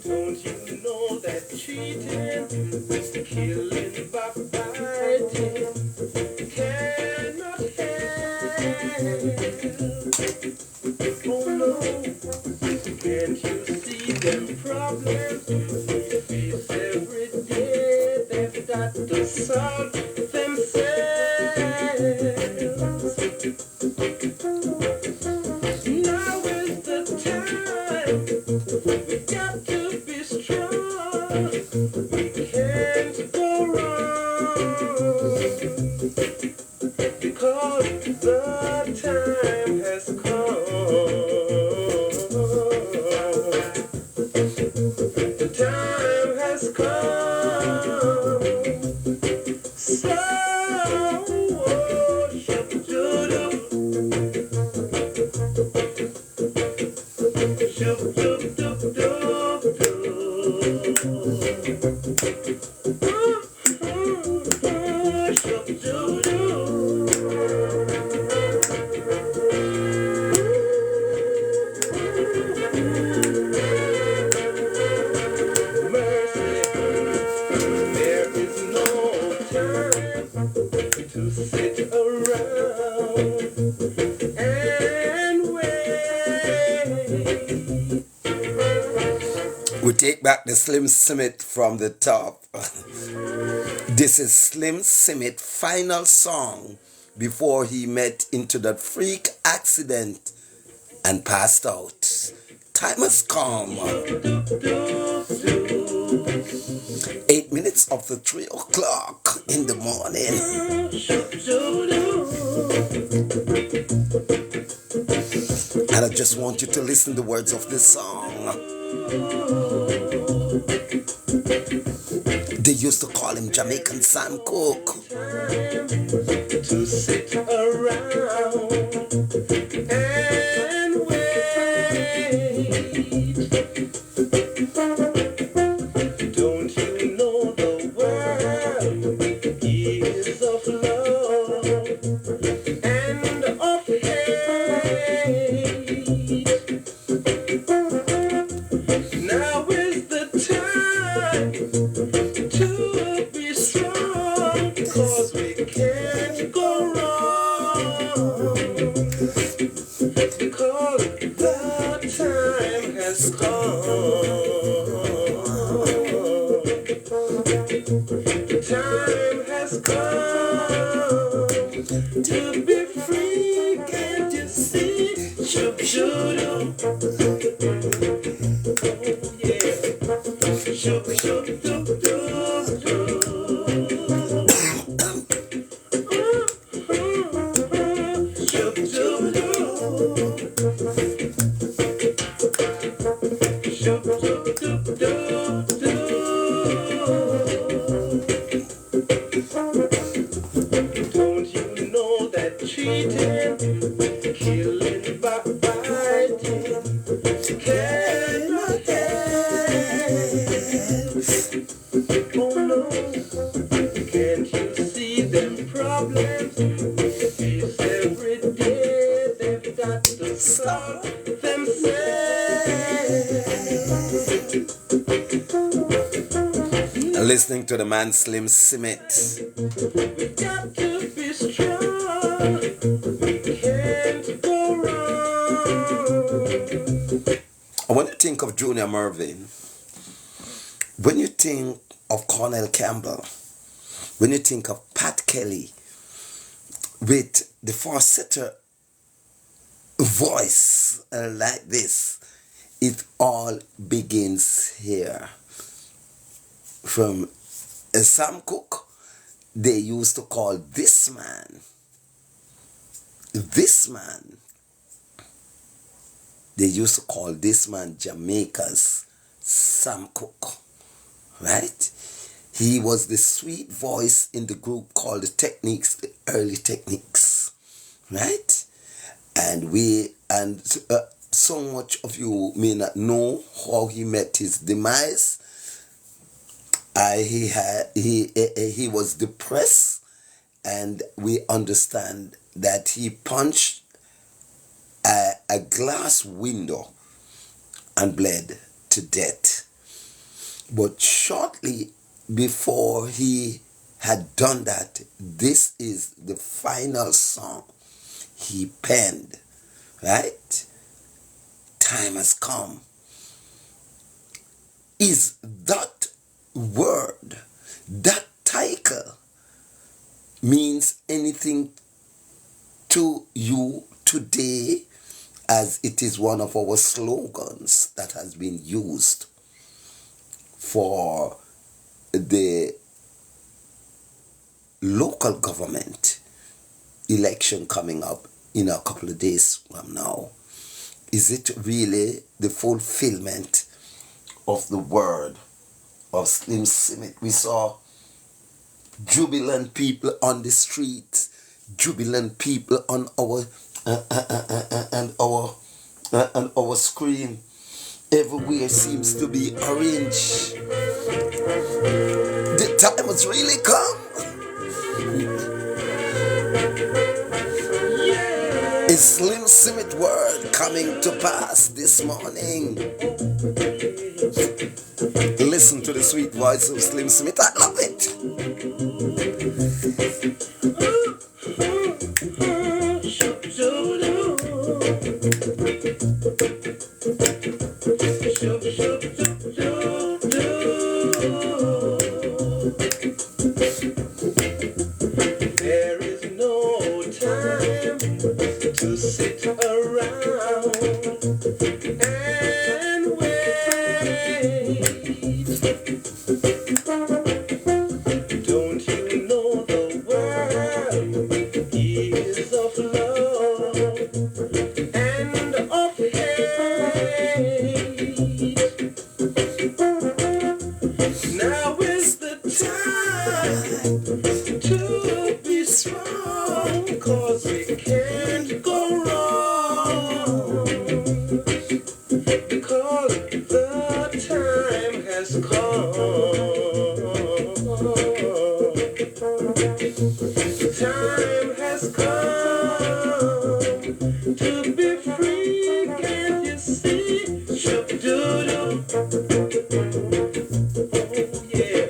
Don't you know that cheating, killing, backbiting cannot help? Oh no, can't you see them problems we face every day? They've got to solve themselves. Now is the time. We got to be strong. We can't go wrong because the time has come. The time has come. So, there is no time to sit around and wait. We take back the Slim Simit from the top. This is Slim Simit final song before he met into that freak accident and passed out. Time has come. 8 minutes after 3 o'clock in the morning. And I just want you to listen to the words of this song. They used to call him Jamaican Sam Cooke. To sit around and wait. Don't you know the world is of love and of hate? Now is the time to be strong, cause we can't go wrong, because the time has come. The time has come to be free, can't you see? Shoop, shoop, yeah. Shoop, shoop, doop, doop, doop. Shoop, shoop, doop. Shoop, shoop, doop, doop, doop. Don't you know that cheating, killing, backbiting cannot help? Oh no, can't you see them problems we face every day? They've got to solve themselves. Listening to the man Slim Simit. We got to be strong. We can't go wrong. When you think of Junior Murvin, when you think of Cornell Campbell, when you think of Pat Kelly, with the falsetto voice like this, it all begins here. From Sam Cooke, they used to call this man, they used to call this man Jamaica's Sam Cooke, right? He was the sweet voice in the group called the Techniques, the early Techniques, right? And so much of you may not know how he met his demise. He was depressed, and we understand that he punched a glass window and bled to death. But shortly before he had done that, this is the final song he penned, right? Time has come. Is that word, that title, means anything to you today, as it is one of our slogans that has been used for the local government election coming up in a couple of days from now? Is it really the fulfillment of the word of Slim Smith? We saw jubilant people on the street, jubilant people on our and our screen. Everywhere seems to be orange. The time has really come. Is Slim Smith word coming to pass this morning? Listen to the sweet voice of Slim Smith. I love it. There is no time to sit around and wait. Don't you know the world is of love and of hate? Now is the time to be strong, 'cause it can't go wrong, because the time has come. The time has come to be free, can't you see? Shoo-doo-doo. Oh yeah.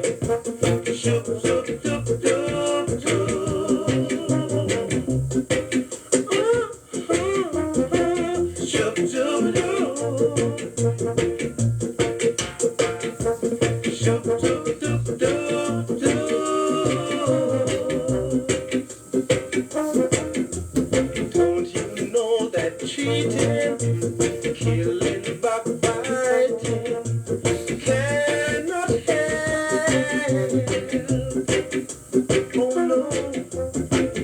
Shoo-doo-doo-doo-doo. Don't you know that cheating, killing, backbiting cannot help? Oh no,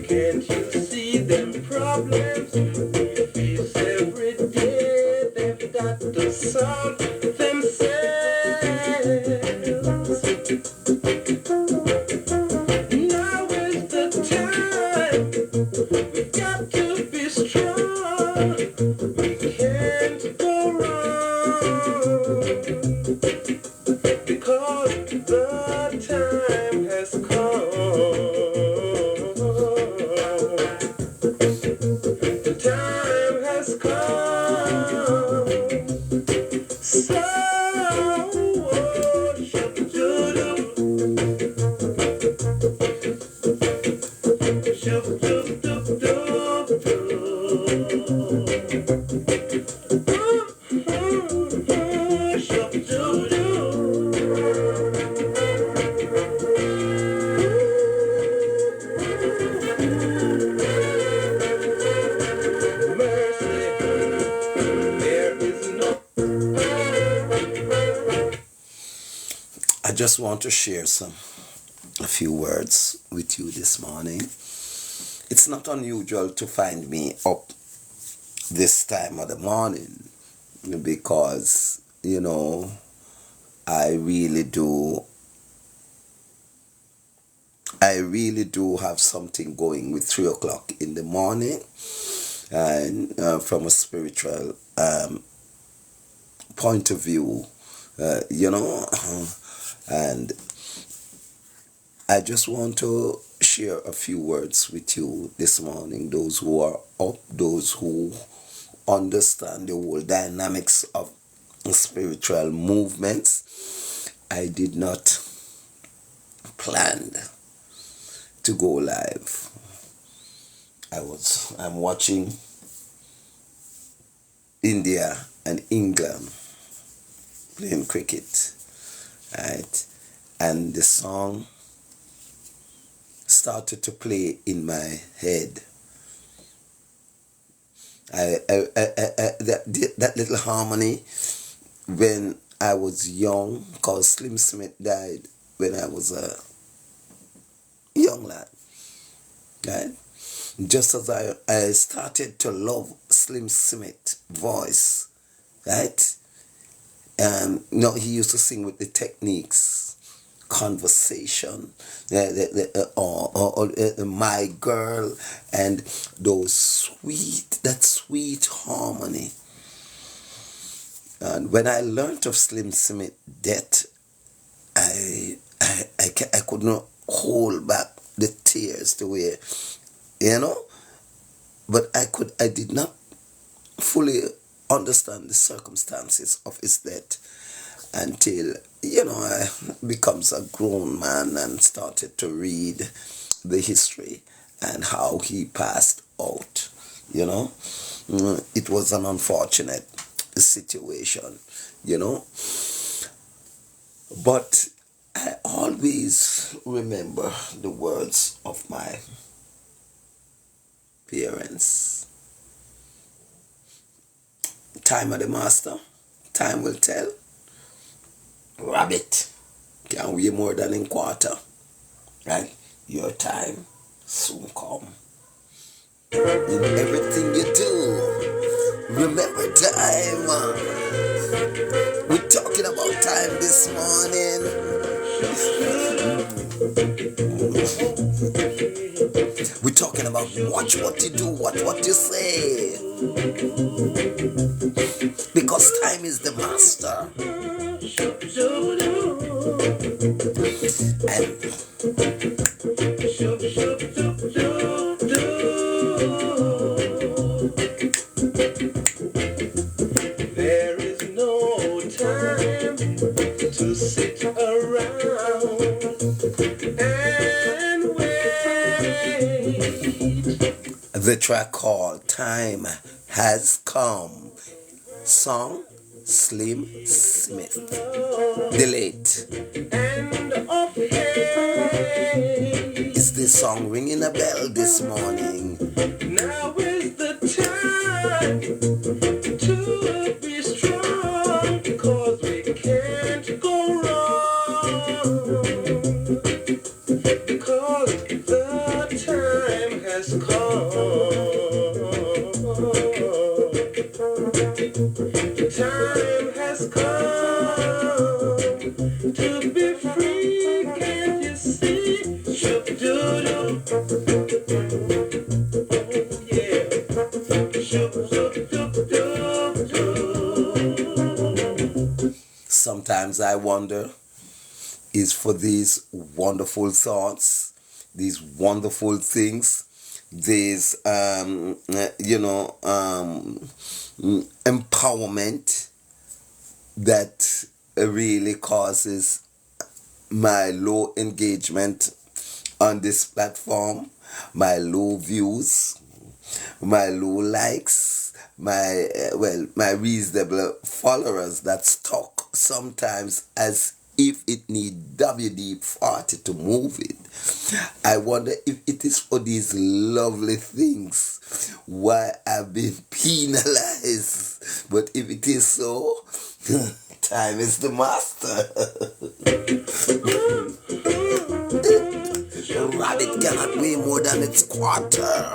can't you see them problems we face every day? They've got to solve themselves. Now is the time. We've got to be strong. We can't go wrong, because the time has come. The time has come. So, shoo-doo-doo. I just want to share a few words with you this morning. It's not unusual to find me up this time of the morning because, I really do have something going with 3 o'clock in the morning, and from a spiritual point of view, and I just want to share a few words with you this morning. Those who are up, those who understand the whole dynamics of spiritual movements. I did not plan to go live. I'm watching India and England playing cricket, right? And the song started to play in my head. That little harmony when I was young, because Slim Smith died when I was a young lad, right? Just as I started to love Slim Smith's voice, right? He used to sing with the Techniques, Conversation, My Girl, and that sweet harmony. And when I learned of Slim Smith's death, I could not hold back the tears the way, but I did not fully understand the circumstances of his death until, I becomes a grown man and started to read the history and how he passed out, It was an unfortunate situation, But I always remember the words of my parents. Time of the master, time will tell. Rabbit, can't wait more than in quarter. Right? Your time soon come. In everything you do, remember time. We're talking about time this morning. We're talking about watch what you do, watch what you say. Because time is the master. And there is no time to sit around and wait. the track called Time Has Come. Song Slim Smith. The late. Is this song ringing a bell this morning? Now is the time to be strong, because we can't go wrong, because the time has come. The time has come to be free, can't you see? Shoop-doo-doo. Sometimes I wonder, is for these wonderful thoughts, these wonderful things, these empowerment that really causes my low engagement on this platform, my low views, my low likes, my reasonable followers that stuck sometimes as if it need WD-40 to move it. I wonder if it is for these lovely things why I've been penalized. But if it is so, time is the master. Rabbit cannot weigh more than its quarter.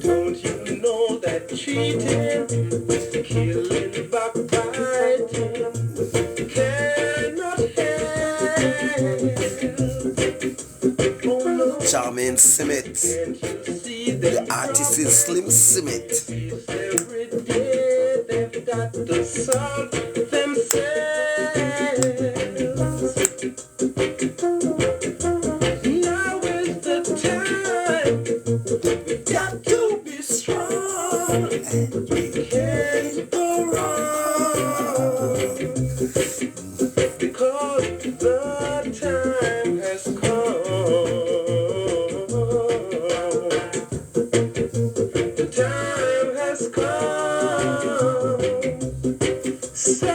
Don't you know that cheating, killing, backbiting cannot help? Oh no. Charmaine Smith. The artist is Slim Smith. Every day they've got to solve themselves. can't go wrong because the time has come. The time has come. So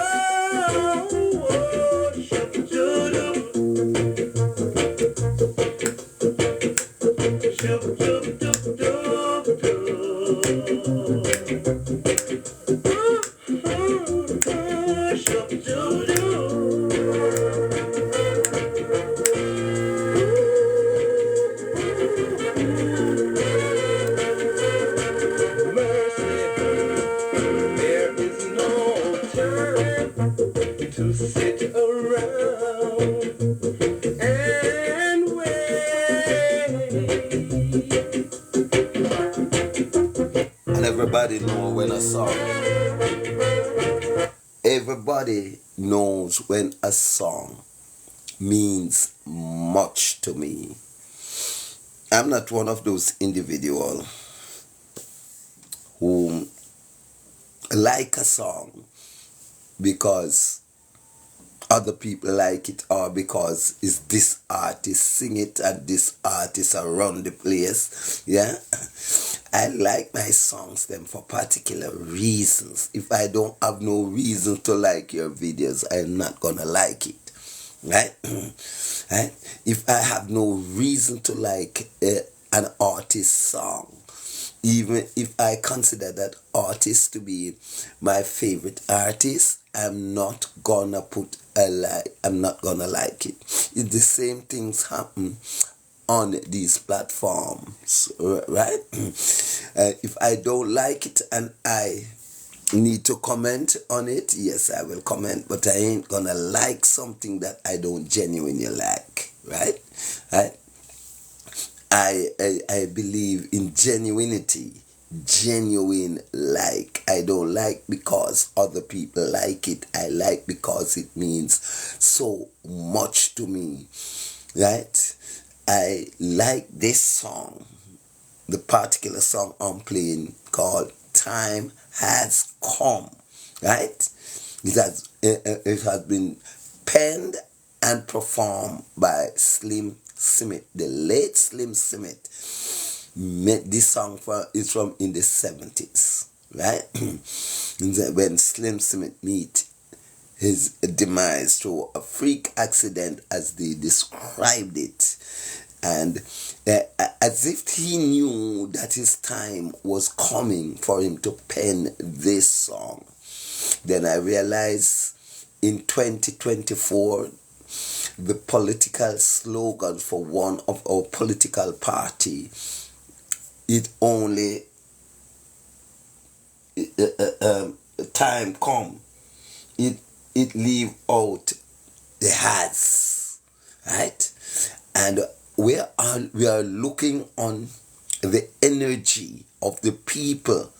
there is no time to sit around and wait. And everybody know when a song. Everybody knows when a song means much to me. I'm not one of those individuals who like a song because other people like it or because it's this artist sing it and this artist around the place. Yeah, I like my songs them for particular reasons. If I don't have no reason to like your videos, I'm not gonna like it. Right? Right? If I have no reason to like an artist's song, even if I consider that artist to be my favorite artist, I'm not gonna put a like. I'm not gonna like it. It's the same things happen on these platforms, right? If I don't like it and I need to comment on it, yes, I will comment, but I ain't gonna like something that I don't genuinely like, right? Right? I believe in genuinity, genuine like. I don't like because other people like it. I like because it means so much to me, right? I like this song, the particular song I'm playing called Time Has Come, right? It has been penned and performed by Slim Smith, the late Slim Smith. Made this song is from in the 70s, right? When Slim Smith meet his demise through a freak accident, as they described it, and as if he knew that his time was coming for him to pen this song. Then I realized in 2024, the political slogan for one of our political party, it only time come, it leave out the has, right? And we are looking on the energy of the people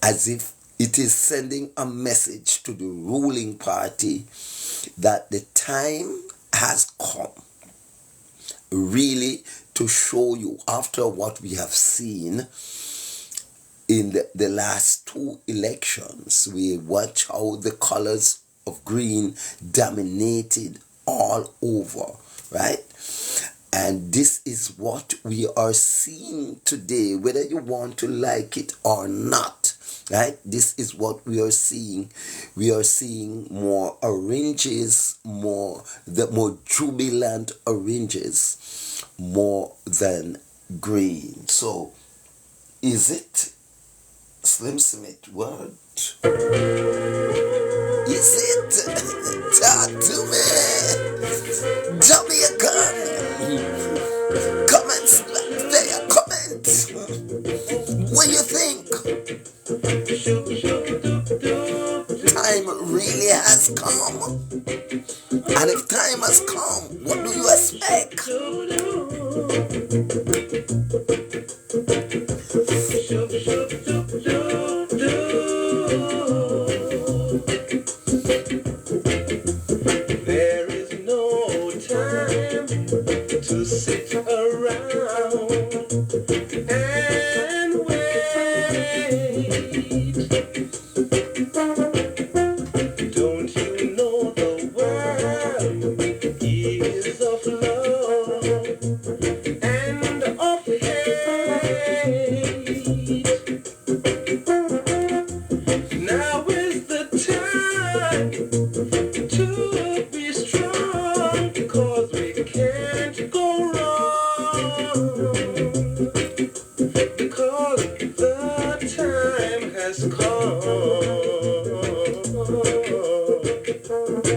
as if it is sending a message to the ruling party that the time has come really to show you, after what we have seen in the last two elections, we watch how the colors of green dominated all over, right? And this is what we are seeing today, whether you want to like it or not, right? This is what we are seeing. We are seeing more oranges, more jubilant oranges, more than green. So, is it Slim Smith word? Is it? Talk to me. Jamaican. Comments there. Comment. What do you think? Time really has come. And if time has come, what do you expect? There is no time to sit around and wait.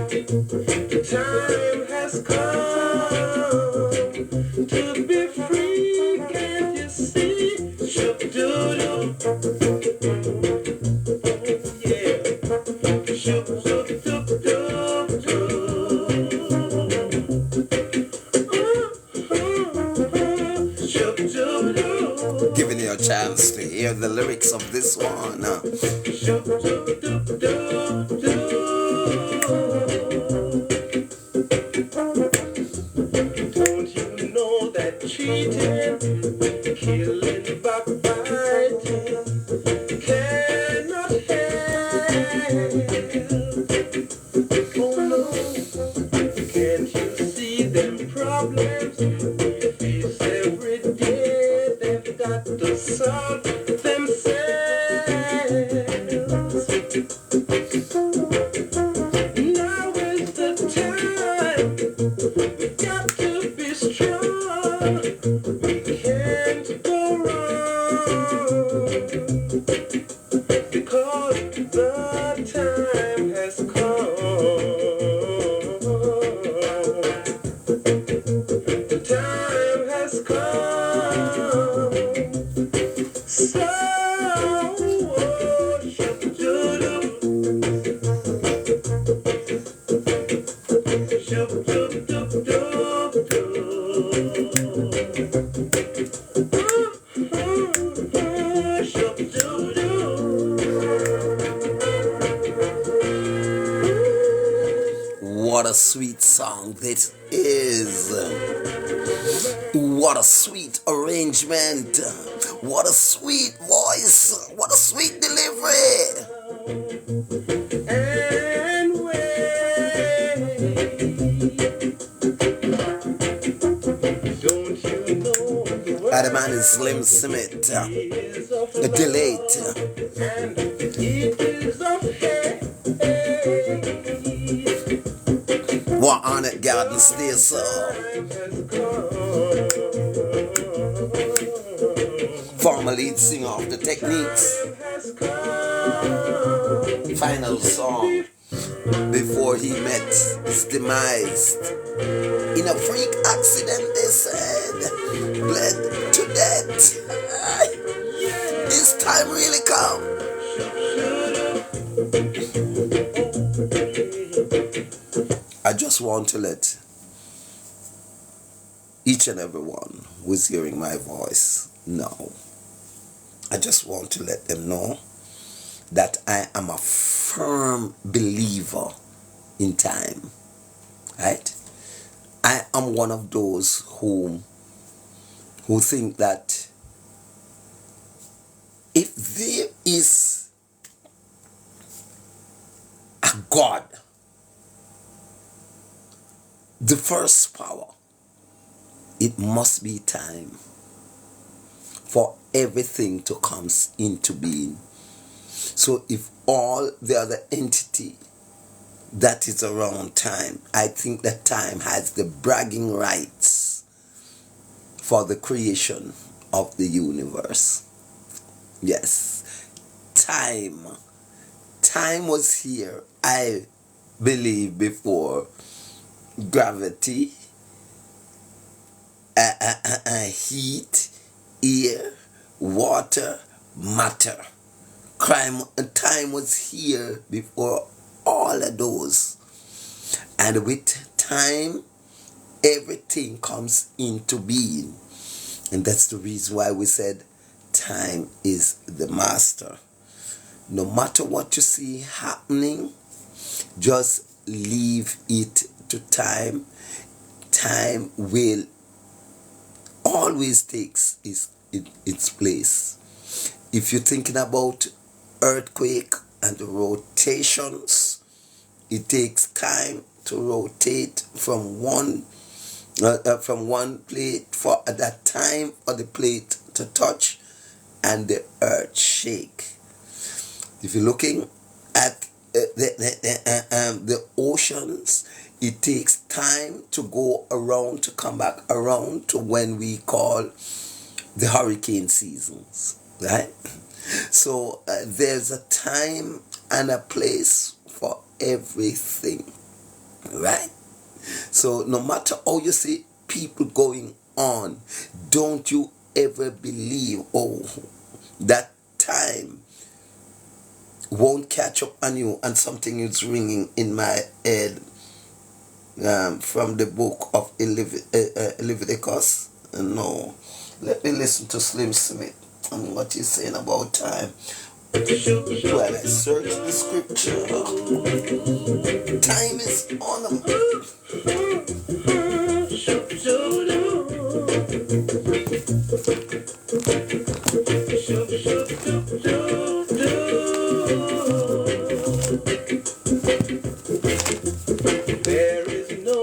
The time has come to be free. Can't you see? Shoop-doo-doo. Yeah. Shoop-doo-doo. Giving you a chance to hear the lyrics of this one. Don't you know that cheating, killing, backbiting cannot help? Oh no, can't you see them problems we face every day? They've got to solve themselves. Now is the time. We've got to be strong. We can't go wrong because the time has come. The time has come. So, shoop-doo-doo. What a sweet song this is. What a sweet arrangement. What a sweet voice. What a sweet delivery. And don't you know the The man is Slim Smith. is of A delayed. and it is of hate. What on it, Garden Station. Time has come. Former lead singer of the Techniques. Time has come. Final song before he met his demise. In a freak accident, they said, bled to death. This time really come. I just want to let each and every one who is hearing my voice know. I just want to let them know that I am a firm believer in time. Right? I am one of those who think that if there is a God, the first power, it must be time for everything to come into being. So if all the other entity that is around time, I think that time has the bragging rights for the creation of the universe. Yes, time was here, I believe, before gravity, heat, air, water, matter. Time was here before all of those. And with time, everything comes into being. And that's the reason why we said time is the master. No matter what you see happening, just leave it to time. Time will always takes its place. If you're thinking about earthquake and the rotations, it takes time to rotate from one plate for at that time for the plate to touch and the earth shake. If you're looking at the oceans, it takes time to go around to come back around to when we call the hurricane seasons, right? So there's a time and a place for everything. So no matter how you see people going on, don't you ever believe, oh, that time won't catch up on you. And something is ringing in my head from the book of Leviticus. No, let me listen to Slim Smith and what he's saying about time. While I search the scripture, time is on them. There is no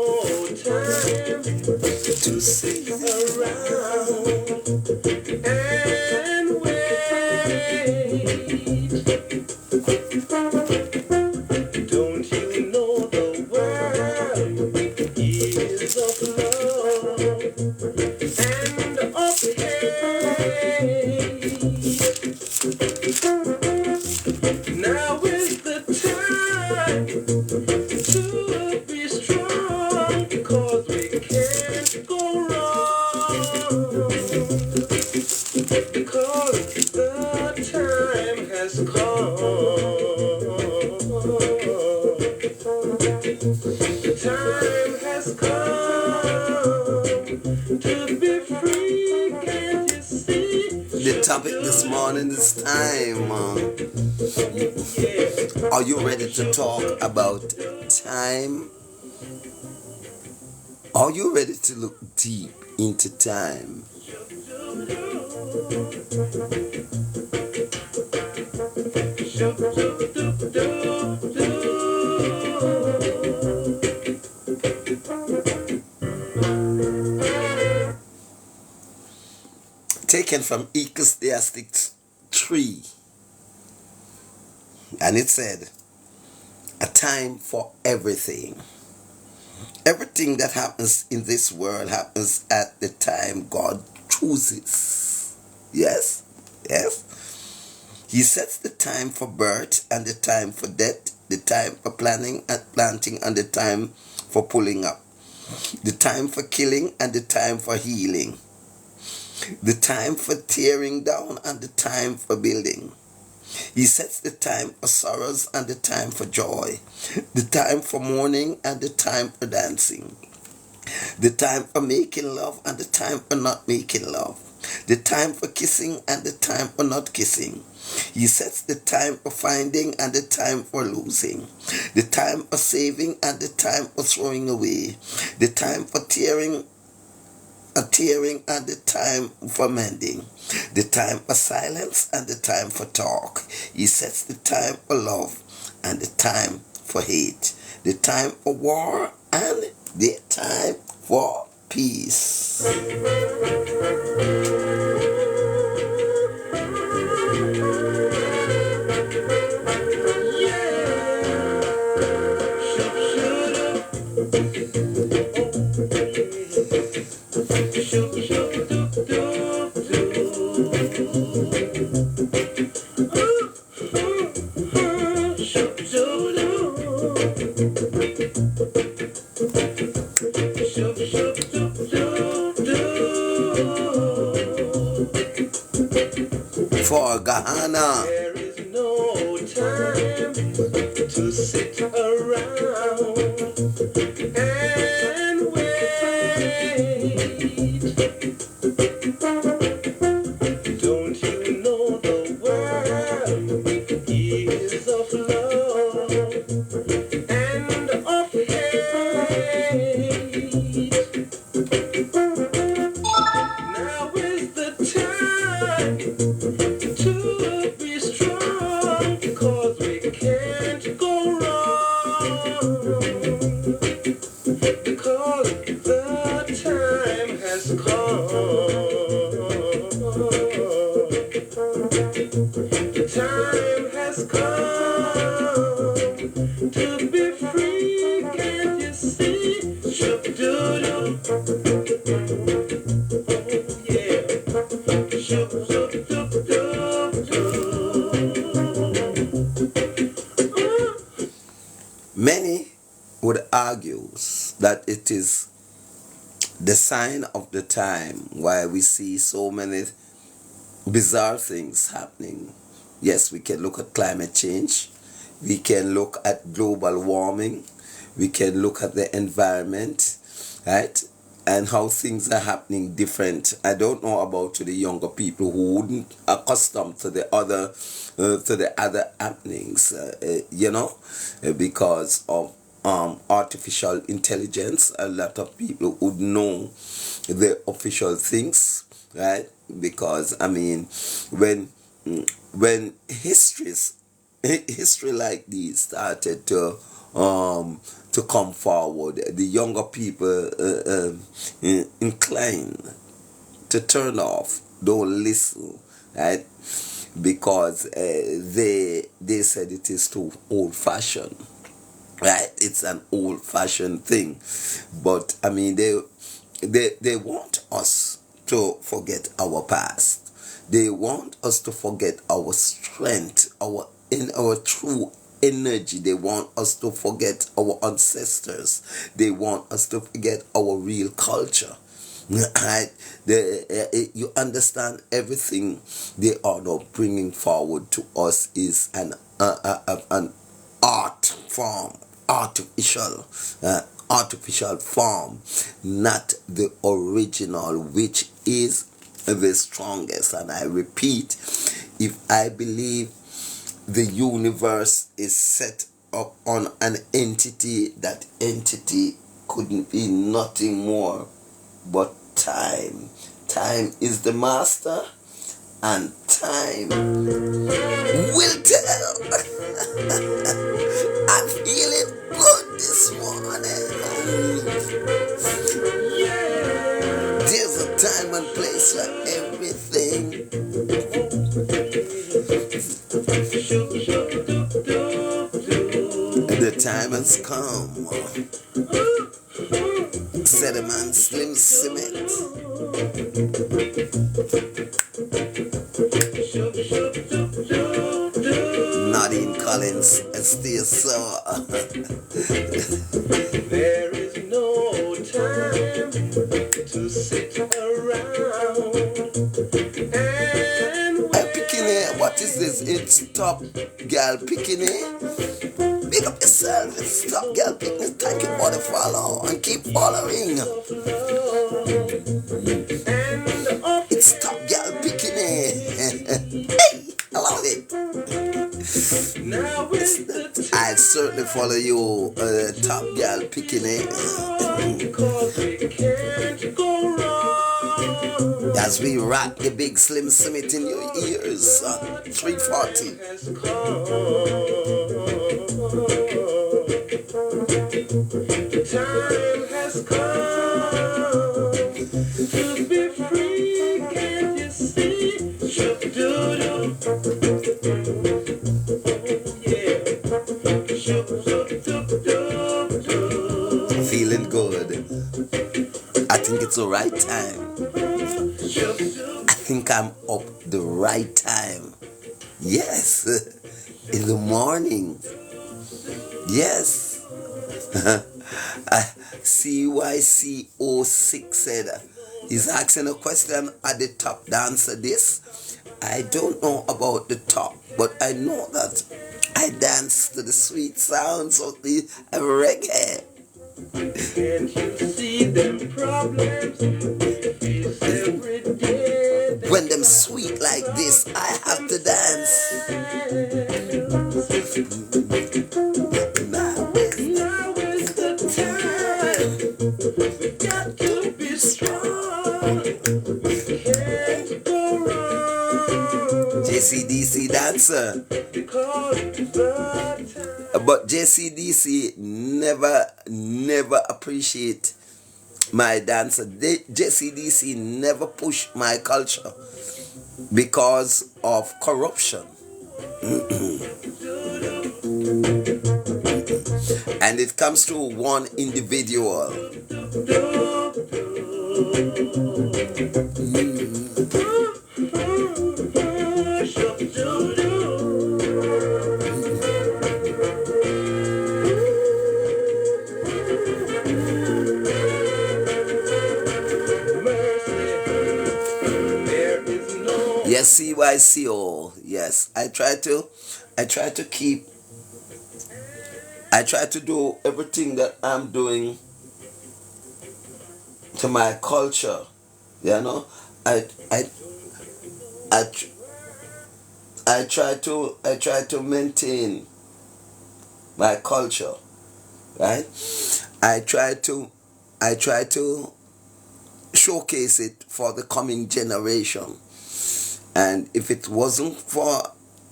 time To sit around and wait. Don't you know the world is of love and of hate? Now is the time to be strong, 'cause we can't go wrong, because the time has come. The time has come to be free, can't you see? the topic this morning is time. Yeah. Are you ready to talk about time? Are you ready to look deep into time? Taken from Ecclesiastes 3. And it said, a time for everything. Everything that happens in this world happens at the time God chooses. Yes, yes. He sets the time for birth and the time for death, the time for planting and the time for pulling up, the time for killing and the time for healing, the time for tearing down and the time for building. He sets the time for sorrows and the time for joy, the time for mourning and the time for dancing, the time for making love and the time for not making love, the time for kissing and the time for not kissing. He sets the time for finding and the time for losing, the time for saving and the time for throwing away, the time for tearing and the time for mending, the time for silence and the time for talk. He sets the time for love and the time for hate, the time for war and the time for peace. For Ghana. There is no time to sit around and wait. Don't you know the world is of love and of hate? Now is the time to be strong. argues that it is the sign of the time why we see so many bizarre things happening. Yes, we can look at climate change, we can look at global warming, we can look at the environment, right? And how things are happening different. I don't know about to the younger people who wouldn't accustomed to the other happenings, because of artificial intelligence. A lot of people would know the official things, right? Because I mean, when history like these started to come forward, the younger people inclined to turn off, don't listen, right? Because they said it is too old fashioned, right? It's an old fashioned thing, but I mean they want us to forget our past. They want us to forget our strength, our true energy. They want us to forget our ancestors. They want us to forget our real culture. Right? You understand, everything they are now bringing forward to us is an art form, artificial form, not the original, which is the strongest. And I repeat, if I believe the universe is set up on an entity, that entity couldn't be nothing more but time. Time is the master, and time will tell. I'm feeling good this morning. There's a time and place for everything. The time has come. Said a man, Slim Cement. Nadine Collins, still so. There is no time to sit around and Picking what is this? It's Top Gal Picking Big up yourself. It's Top Gal Picking. Thank you for the follow and keep following. It's Top Gal Picking. Hey, I love it. now is the I'll certainly follow you, Top Gal Picking. because we can't go wrong. As we rock the big Slim Summit in your ears, 340. Has come. The time has come to be free. Can't you see? Shoop-doo-doo. Yeah. Shoop-doo-doo-doo. Feeling good. I think it's the right time. I think I'm up the right time. Yes. In the morning. Yes. CYC06 said he's asking a question at the top dancer this. I don't know about the top, but I know that I dance to the sweet sounds of the reggae. Can't you see them problems we face every day? When them sweet like this, I have to dance. Now is the time. We got to be strong. We can't go wrong. JCDC dancer. Because the time. But JCDC never appreciate my dancer. JCDC never push my culture because of corruption. And it comes to one individual. Yes, CYCO. Yes, I try to keep, I try to do everything that I'm doing to my culture. You know, I, I, I, tr- I try to maintain my culture, right? I try to, I try to showcase it for the coming generation. And if it wasn't for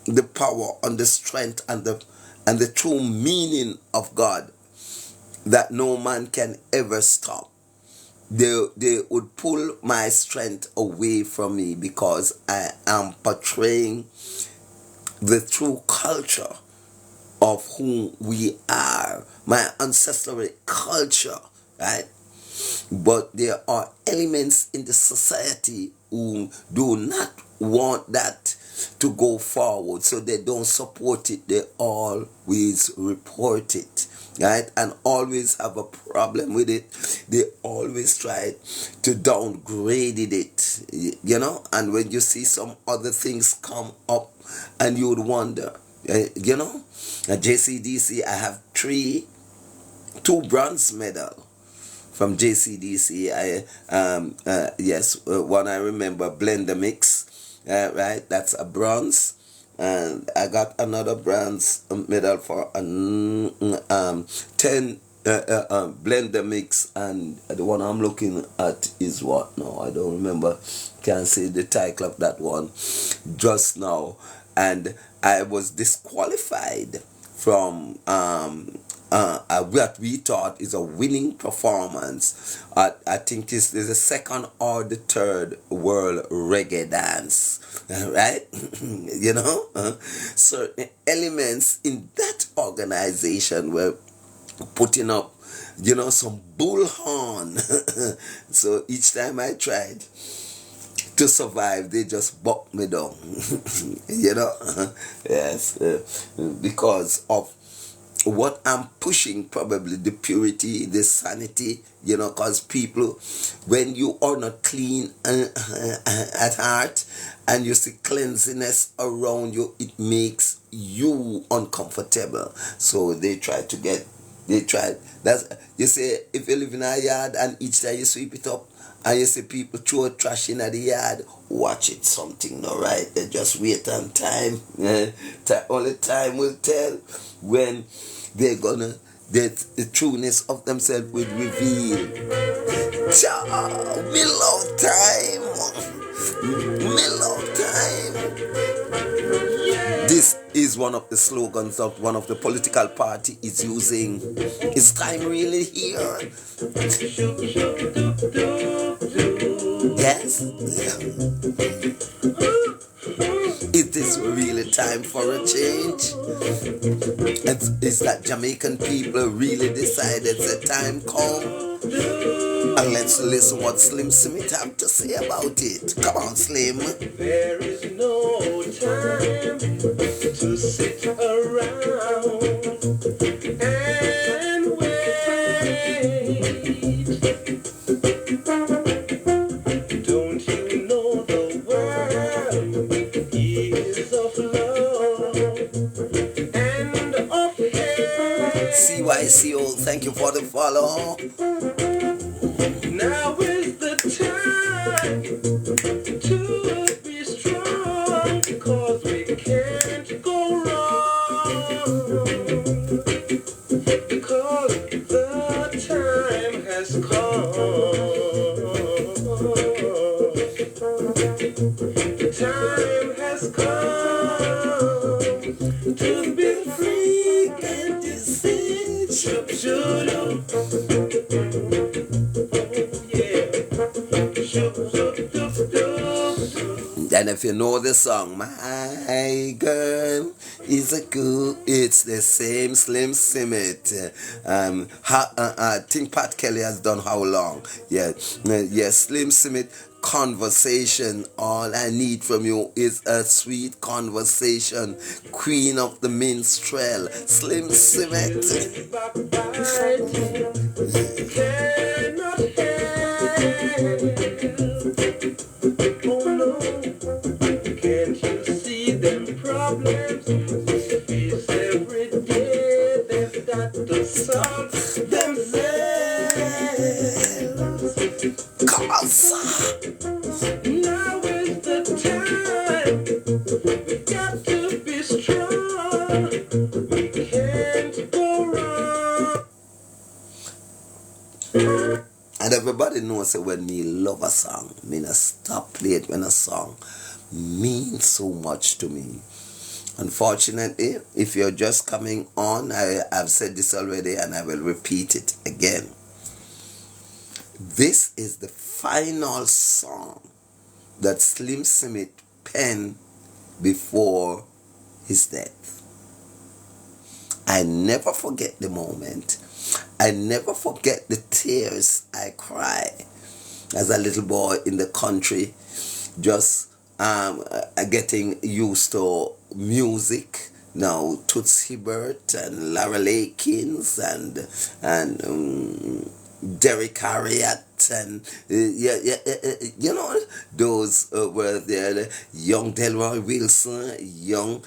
the power and the strength and the true meaning of God that no man can ever stop, they would pull my strength away from me because I am portraying the true culture of who we are, my ancestral culture, right? But there are elements in the society who do not want that to go forward, so they don't support it. They always report it, right? And always have a problem with it. They always try to downgrade it, and when you see some other things come up, and you would wonder, at JCDC I have two bronze medal from JCDC. One I remember, Blender Mix, right? That's a bronze, and I got another bronze medal for 10 Blender Mix, and the one I'm looking at is what? No, I don't remember. Can't say the title of that one just now, and I was disqualified from what we thought is a winning performance. I think it's the second or the third world reggae dance, right? Certain elements in that organization were putting up, some bullhorn. So each time I tried to survive, they just bucked me down. Yes, because of what I'm pushing, probably the purity, the sanity, because people, when you are not clean at heart and you see cleanliness around you, it makes you uncomfortable. So they try, that's, you say, if you live in a yard and each time you sweep it up, and you see people throw trash in the yard, watch it, something not right. They just wait on time. Only time will tell when they're gonna, the trueness of themselves will reveal. Me love time. Me love time. This is one of the slogans of one of the political party is using. Is time really here? Yes. It is really time for a change. It's that Jamaican people really decided the time come. And let's listen what Slim Smith have to say about it. Come on, Slim. There is no time to sit around and wait. Don't you know the world is of love and of hate? CYCO, thank you for the follow. Now is the time to be strong, because we can't go wrong, because the time has come. The time has come to be free and decide. And if you know the song, my girl is a good, it's the same Slim Smith. I think Pat Kelly has done how long? Yes, Slim Smith. Conversation. All I need from you is a sweet conversation. Queen of the minstrel, Slim Smith. Cause Now is the time. We got to be strong. We can't go wrong. and everybody knows that when me love a song, me not stop play it when a song means so much to me. Unfortunately, if you're just coming on, I've said this already and I will repeat it again. This is the final song that Slim Smith penned before his death. I never forget the moment. I never forget the tears I cried as a little boy in the country, just getting used to music. Now Tootsie Bert and Lara Lakins and Derek Harriott and you know, those were there. Young Delroy Wilson, young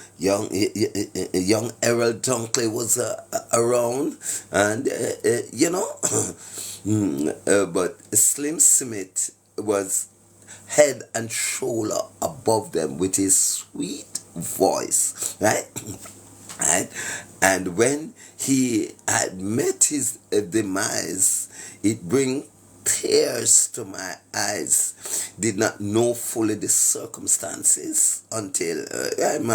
Errol Dunkley was around, and you know, but Slim Smith was head and shoulder above them with his sweet voice, right? Right? And when he had met his demise, it bring tears to my eyes. Did not know fully the circumstances until I'm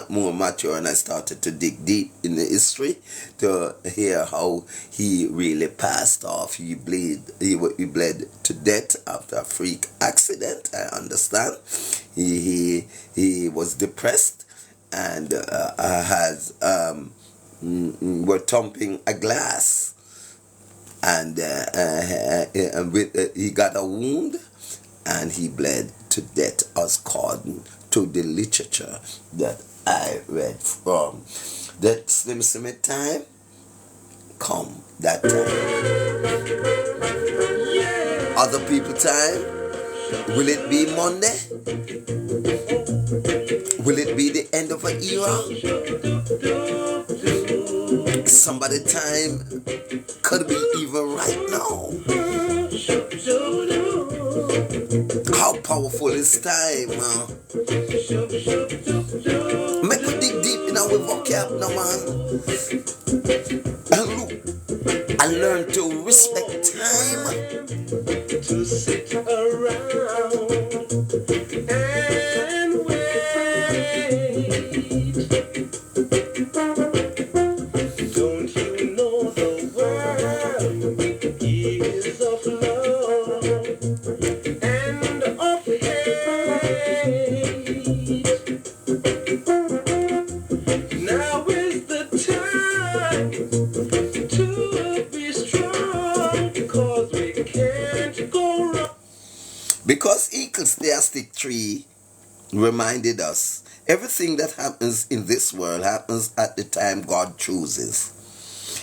more mature and I started to dig deep in the history to hear how he really passed off. He bled to death after a freak accident. I understand. He was depressed and were thumping a glass, and he got a wound and he bled to death, as according to the literature that I read from. That Slim Smith time come, that time. Other people time, will it be Monday? Will it be the end of an era? Somebody time could be even right now. How powerful is time? Make me dig deep in our vocab now, man. And look, I learned to respect time. To sit around and wait. Don't you know the world is of love and of hate? Now is the time to be strong, because we can't go wrong. Because Ecclesiastic 3 reminded us, everything that happens in this world happens at the time God chooses.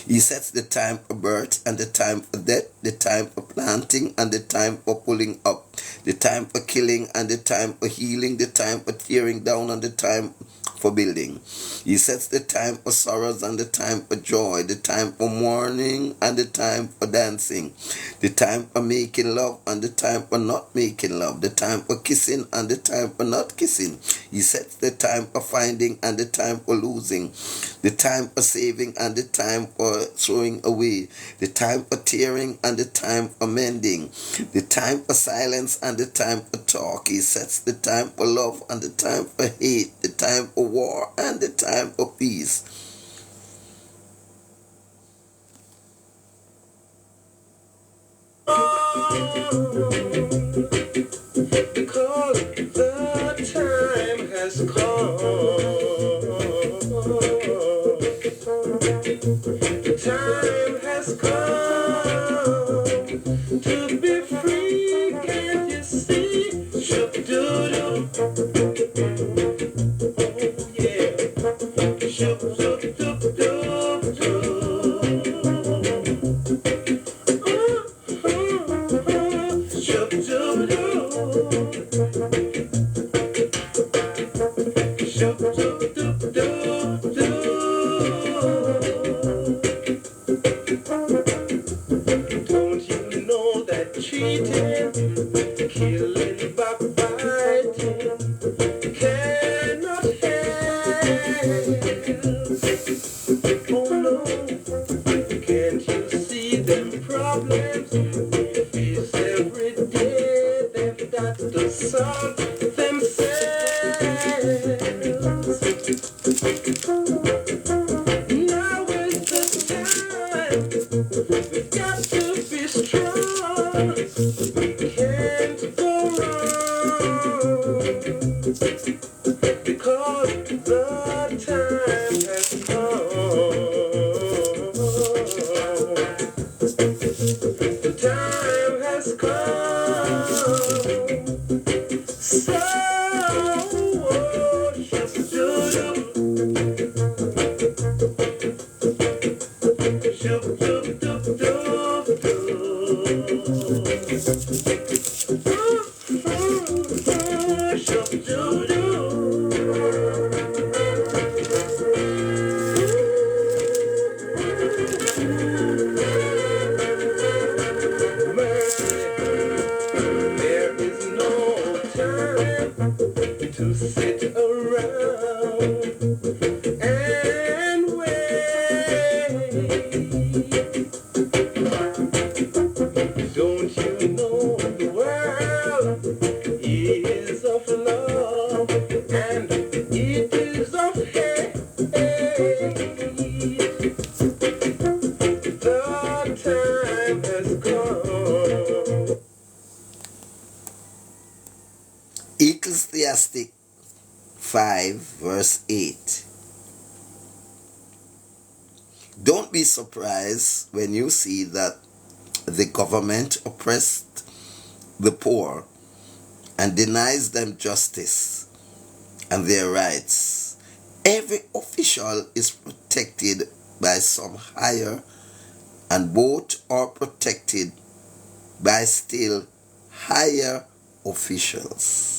He sets the time for birth and the time for death, the time for planting and the time for pulling up, the time for killing and the time for healing, the time for tearing down and the time for building. He sets the time for sorrows and the time for joy, the time for mourning and the time for dancing, the time for making love and the time for not making love, the time for kissing and the time for not kissing. He sets the time for finding and the time for losing, the time for saving and the time for throwing away, the time for tearing and the time for mending, the time for silence and the time for talk. He sets the time for love and the time for hate, the time for war and the time for peace. Because the time has come. The time has come to be free. Can't you see? Shoop-doo-doo. Oh yeah. Shoop-doo-doo-doo-doo. Don't you cheating, killing, backbiting, cannot help. Oh no, can't you see them problems we face every day? They've got to solve themselves. Now is the time. We've got to be strong. We can't go wrong because the time has come. The time has come. So there is no time to sit around and wait. Don't you know the world is of love and it is of hate? The time has come. Ecclesiastic 5 verse 8. Don't be surprised when you see that the government oppressed the poor and denies them justice and their rights. Every official is protected by some higher, and both are protected by still higher officials.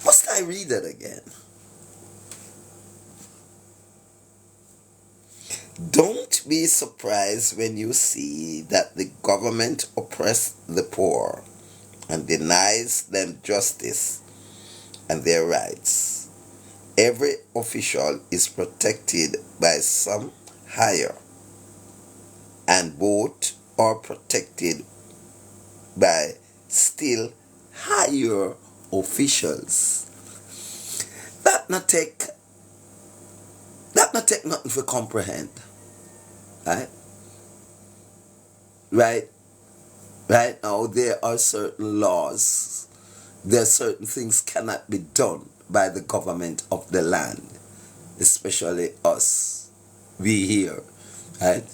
Must I read that again? Don't be surprised when you see that the government oppresses the poor and denies them justice and their rights. Every official is protected by some higher, and both are protected by still higher officials. That not take nothing to comprehend. Right now there are certain laws. There are certain things cannot be done by the government of the land, especially us, we here, right?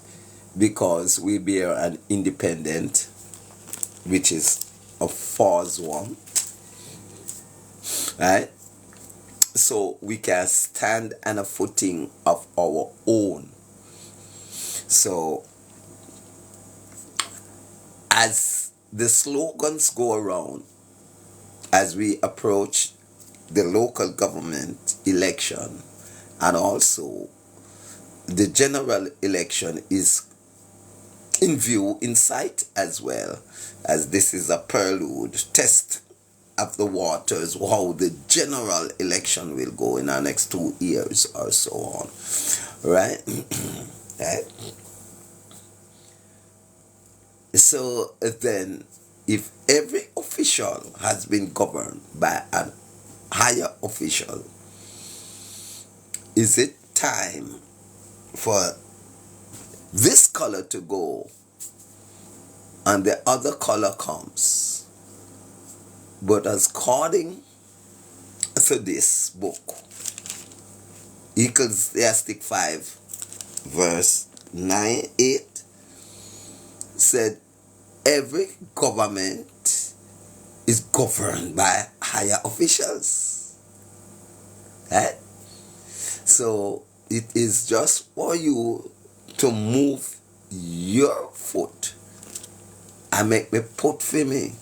Because we bear an independent, which is a false one, right? So we can stand on a footing of our own. So as the slogans go around, as we approach the local government election, and also the general election is in view, in sight as well, as this is a prelude, test of the waters, how the general election will go in our next 2 years or so on, right? Right? So then, if every official has been governed by a higher official, is it time for this color to go and the other color comes? But according to this book, Ecclesiastic 5 verse 9-8 said every government is governed by higher officials, right? So it is just for you to move your foot and make me put for me.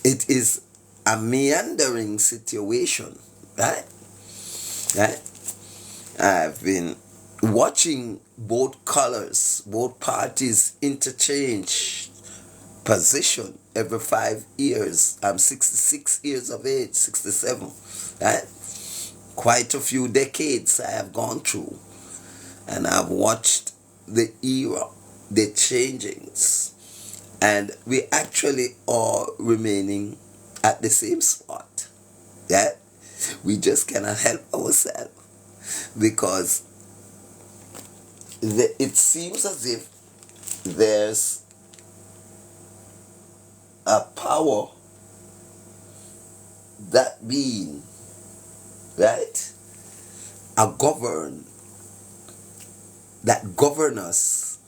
It is a meandering situation, right? Right? I've been watching both colors, both parties interchange position every 5 years. I'm 66 years of age, 67, right? Quite a few decades I have gone through, and I've watched the era, the changings, and we actually are remaining at the same spot. Yeah, we just cannot help ourselves because it seems as if there's a power that being, right, a govern that govern us,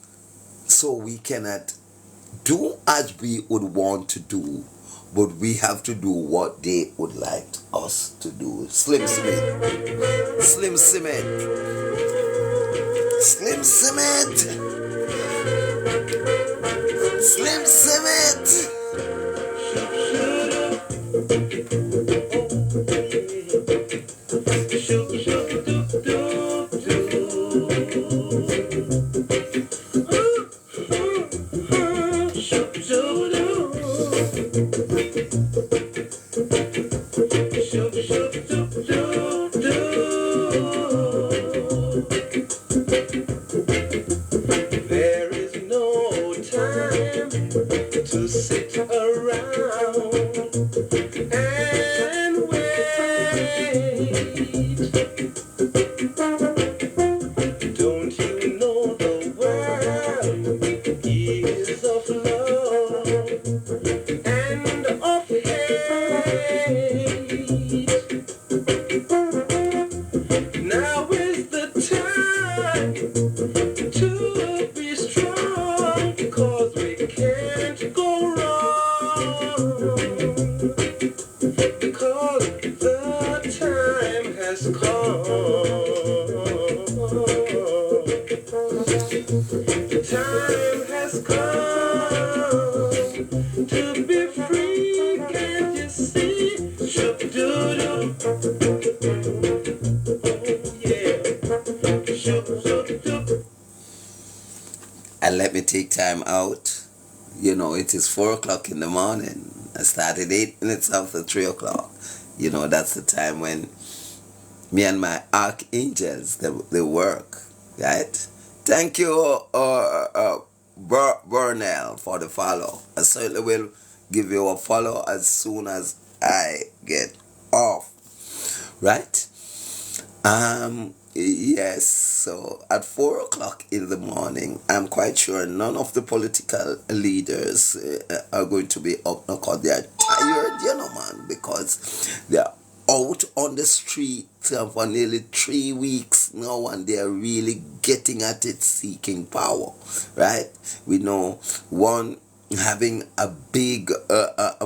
so we cannot do as we would want to do, but we have to do what they would like us to do. Slim Cement, Slim Cement, Slim Cement, Slim Cement. There is no time to sit around and wait. Don't you know the world is of love and of hate? Now is the time to be strong, cause we can't go wrong, because the time has come. The time has come to be free, can't you see? Shoop-doo-doo. Oh yeah. Shoop-doo-doo. And let me take time out. You know, it is 4 o'clock in the morning. I started 8 minutes after 3 o'clock. You know, that's the time when me and my archangels, they work, right? Thank you, Burnell, for the follow. I certainly will give you a follow as soon as I get off, right? Yes, so at 4 o'clock in the morning, I'm quite sure none of the political leaders are going to be up now because they are tired, you know, man, because they are out on the street for nearly 3 weeks now, and they are really getting at it, seeking power, right? We know one having a big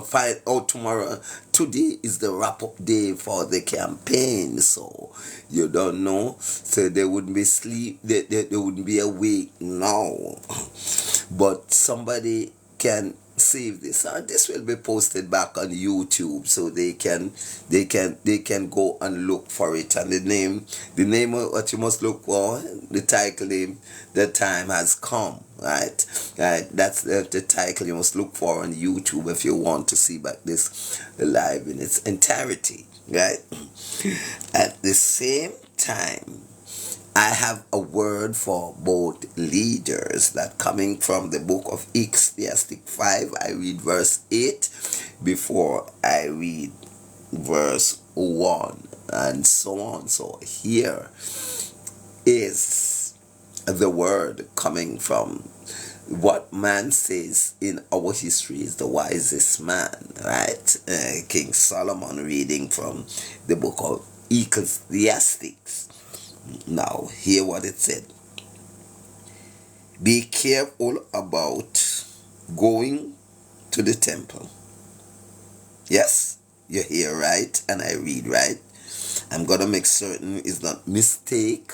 fight out tomorrow. Today is the wrap-up day for the campaign, so you don't know, so they wouldn't be sleep, they wouldn't be awake now, but somebody can save this, and this will be posted back on YouTube, so they can go and look for it. And the name of what you must look for, the title name, The Time Has Come, right? That's the title you must look for on YouTube if you want to see back this live in its entirety, right? At the same time, I have a word for both leaders that coming from the book of Ecclesiastes 5. I read verse 8 before I read verse 1 and so on. So here is the word coming from what man says in our history is the wisest man, right? King Solomon, reading from the book of Ecclesiastes. Now, hear what it said. Be careful about going to the temple. Yes, you hear right, and I read right. I'm going to make certain it's not mistake,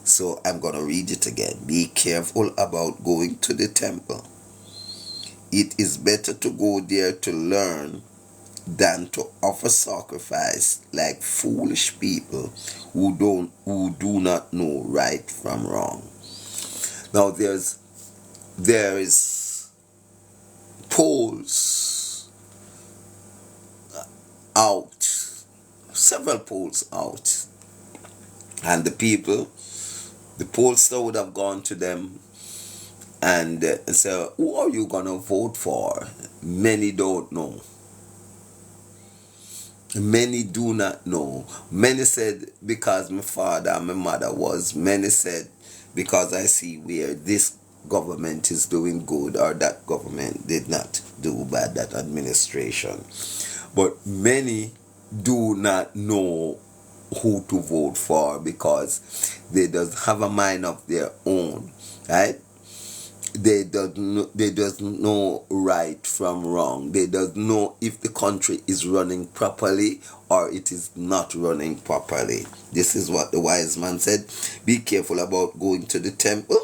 so I'm going to read it again. Be careful about going to the temple. It is better to go there to learn than to offer sacrifice like foolish people who do not know right from wrong. Now there is polls out, several polls out, and the pollster would have gone to them and said, who are you gonna vote for? Many don't know. Many do not know. Many said because my father and my mother was. Many said because I see where this government is doing good or that government did not do bad, that administration. But many do not know who to vote for because they don't have a mind of their own, right? They doesn't know right from wrong. They don't know if the country is running properly or it is not running properly. This is what the wise man said. Be careful about going to the temple.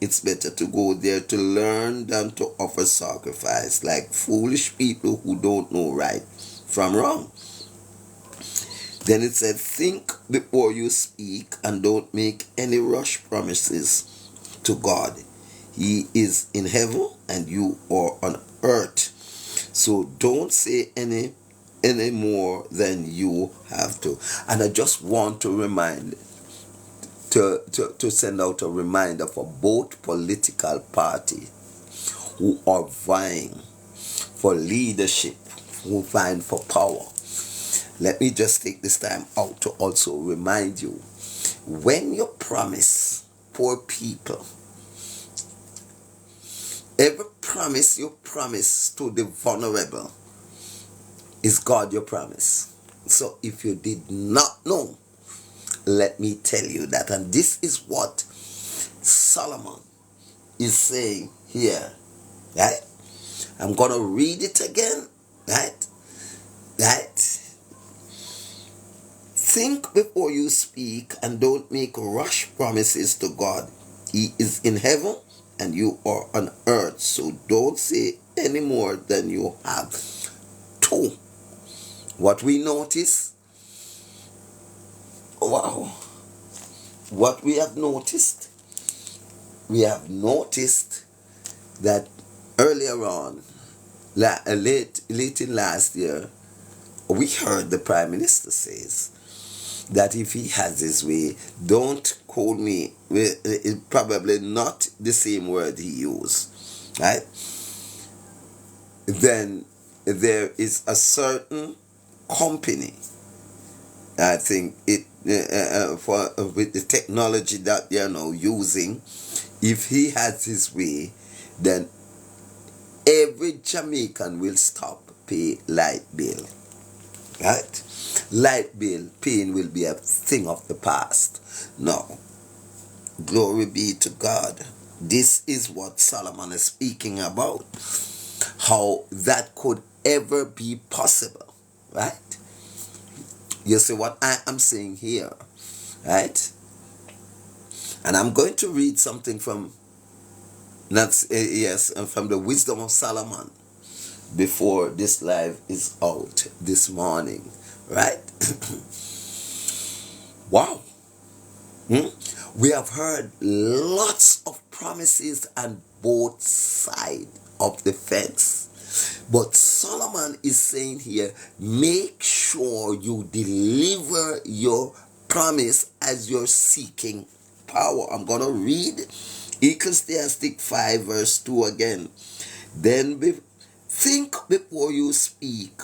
It's better to go there to learn than to offer sacrifice like foolish people who don't know right from wrong. Then it said, think before you speak and don't make any rush promises to God. He is in heaven and you are on earth. So don't say any more than you have to. And I just want to remind, to send out a reminder for both political parties who are vying for leadership, who vying for power. Let me just take this time out to also remind you, when you promise poor people, every promise you promise to the vulnerable is God your promise. So if you did not know, let me tell you that. And this is what Solomon is saying here. Right? I'm going to read it again. Right? Right? Think before you speak and don't make rash promises to God. He is in heaven and you are on earth, so don't say any more than you have to. What we notice, wow, what we have noticed that earlier on, late in last year, we heard the Prime Minister says that if he has his way, don't quote me, probably not the same word he used, right? Then there is a certain company, I think it for with the technology that they're now using, if he has his way, then every Jamaican will stop pay light bill. Right? Light bill paying will be a thing of the past. No. Glory be to God. This is what Solomon is speaking about. How that could ever be possible. Right? You see what I am saying here. Right? And I'm going to read something from from the Wisdom of Solomon before this live is out this morning, right? Wow. We have heard lots of promises on both sides of the fence, but Solomon is saying here, make sure you deliver your promise as you're seeking power. I'm gonna read Ecclesiastic 5 verse 2 again. Then think before you speak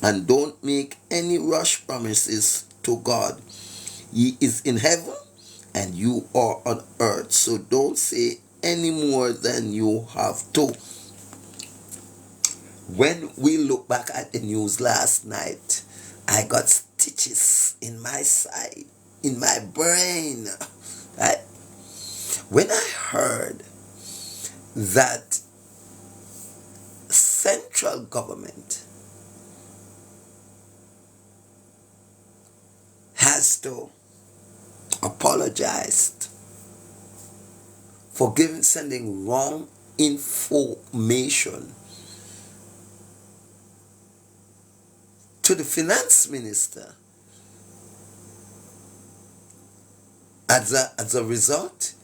and don't make any rush promises to God. He is in heaven and you are on earth, so don't say any more than you have to. When we look back at the news last night, I got stitches in my side, in my brain. Right? When I heard that central government has to apologize for sending wrong information to the finance minister. As a result,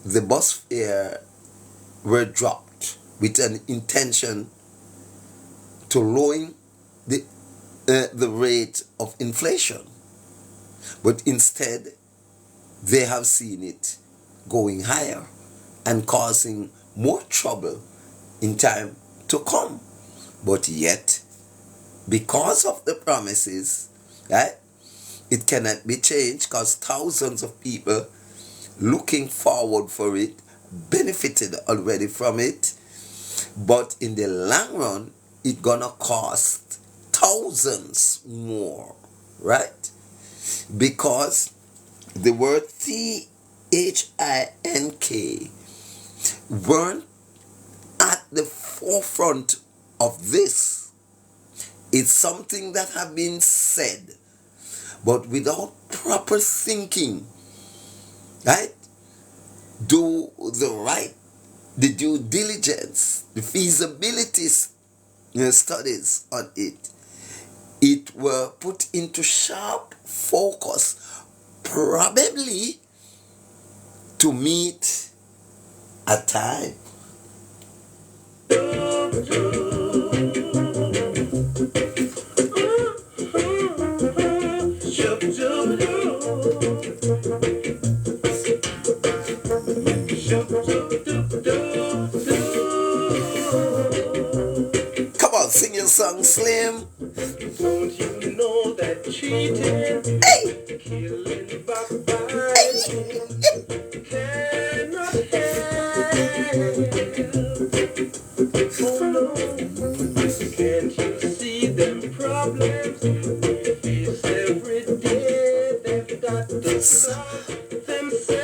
the bus fare were dropped with an intention to lowering the rate of inflation. But instead, they have seen it going higher and causing more trouble in time to come. But yet, because of the promises, right, it cannot be changed because thousands of people looking forward for it benefited already from it. But in the long run, it's gonna cost thousands more, right? Because the word THINK weren't at the forefront of this. It's something that have been said, but without proper thinking, right? Do the due diligence, the feasibility studies on it. It were put into sharp focus, probably to meet a time. Come on, sing your song, Slim. Don't you know that cheating, Hey, killing, backbiting cannot help? Oh no, can't you see them problems we face every day? They've got to solve themselves.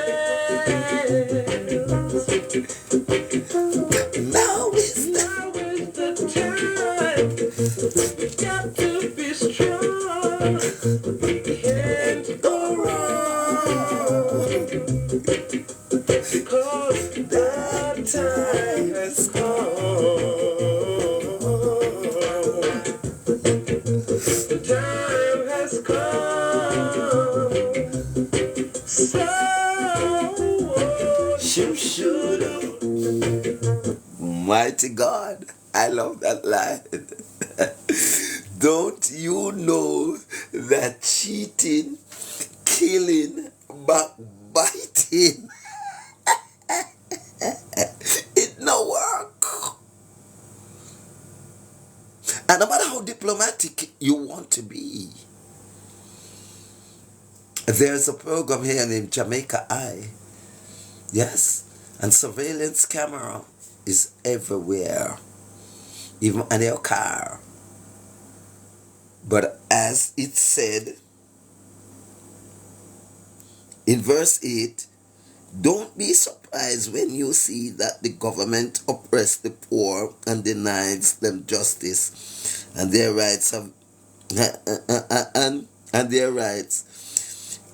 now is the Now is the time. We got to be strong. We can't go wrong. Because the time has come. The time has come. So should mighty God. I love that line. Don't you know that cheating, killing, backbiting, it no work. And no matter how diplomatic you want to be, there's a program here named Jamaica Eye. Yes, and surveillance camera is everywhere, even in your car. But as it said in verse 8, don't be surprised when you see that the government oppresses the poor and denies them justice and their rights and their rights.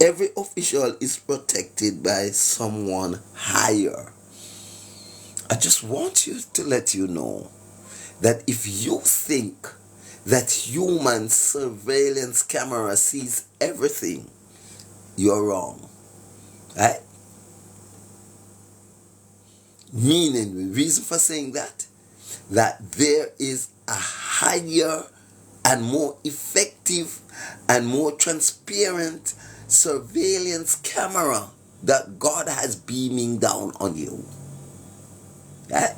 Every official is protected by someone higher. I just want you to let you know that if you think that human surveillance camera sees everything, you're wrong. Right? Meaning, the reason for saying that there is a higher and more effective and more transparent surveillance camera that God has beaming down on you. Right?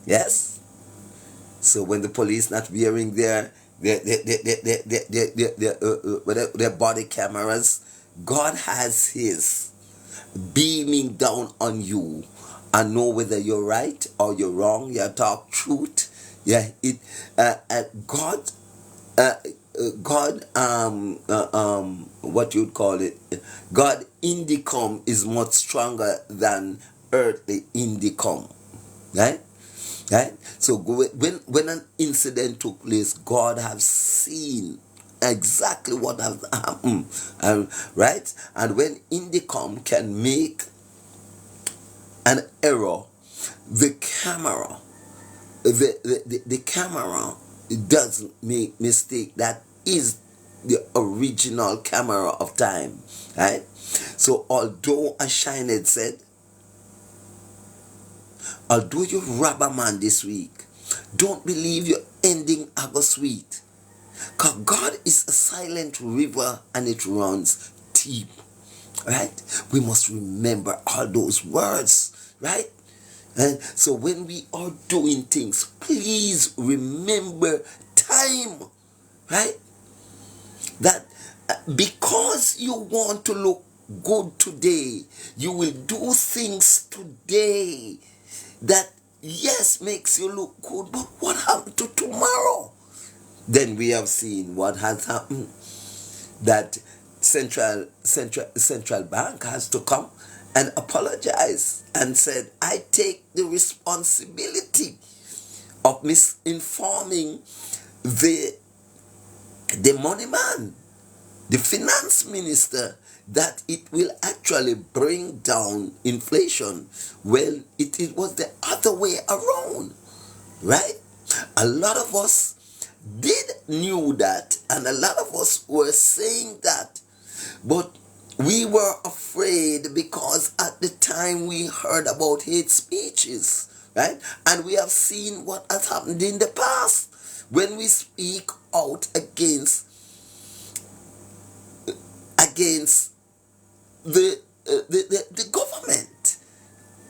Yes? So when the police not wearing their body cameras, God has his beaming down on you and know whether you're right or you're wrong. You talk truth. Yeah, God, what you'd call it, God indicom is much stronger than earthly indicom, right? Right? So when an incident took place, God has seen exactly what has happened, right? And when indicom can make an error, the camera it doesn't make mistake. That is the original camera of time, right? So although, as Shinehead said, although you rob a man this week, don't believe your ending ever sweet. Cause God is a silent river and it runs deep, right? We must remember all those words, right? And so when we are doing things, please remember time, right? That because you want to look good today, you will do things today that, yes, makes you look good, but what happened to tomorrow? Then we have seen what has happened, that central bank has to come and apologize and said, I take the responsibility of misinforming the money man, the finance minister, that it will actually bring down inflation. Well, it was the other way around, right? A lot of us knew that, and a lot of us were saying that, but we were afraid because at the time we heard about hate speeches, right? And we have seen what has happened in the past when we speak out against the government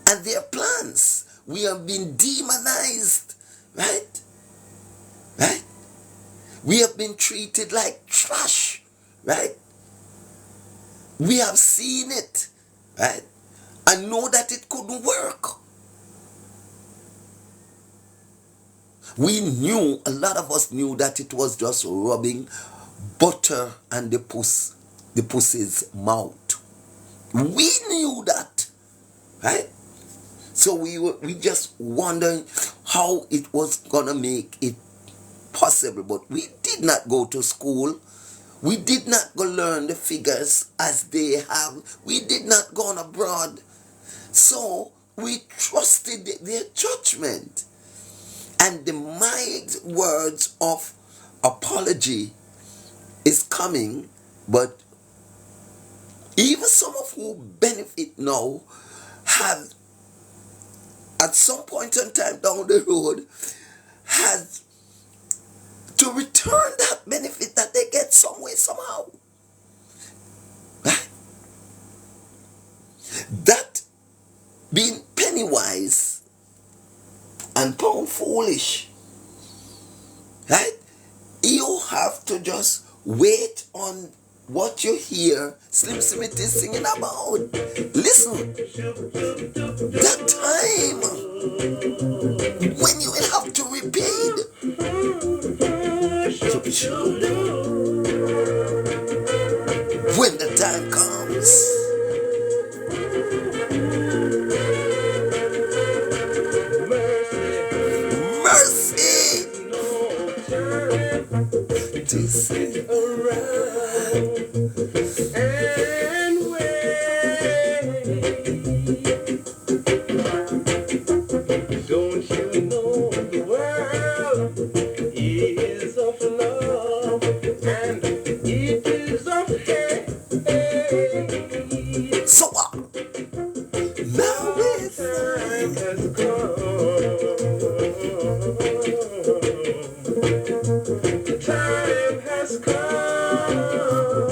and their plans. We have been demonized, right? Right? We have been treated like trash, right? We have seen it, right? And know that it couldn't work. We knew, a lot of us knew that it was just rubbing butter and the pussy's mouth. We knew that, right? So we just wondering how it was gonna make it possible, but we did not go to school. We did not go learn the figures as they have. We did not go on abroad. So we trusted their judgment. And the mild words of apology is coming, but even some of who benefit now have, at some point in time down the road, has to return that benefit that they get some way, somehow. Right? That being penny wise and pound foolish, right? You have to just wait on what you hear Slim Smith is singing about. Listen, that time when you will have to repeat. When the time comes, mercy to sit around and wait. Don't you know the world is of love and it is of hate? So what? Now it's time has come. The time has come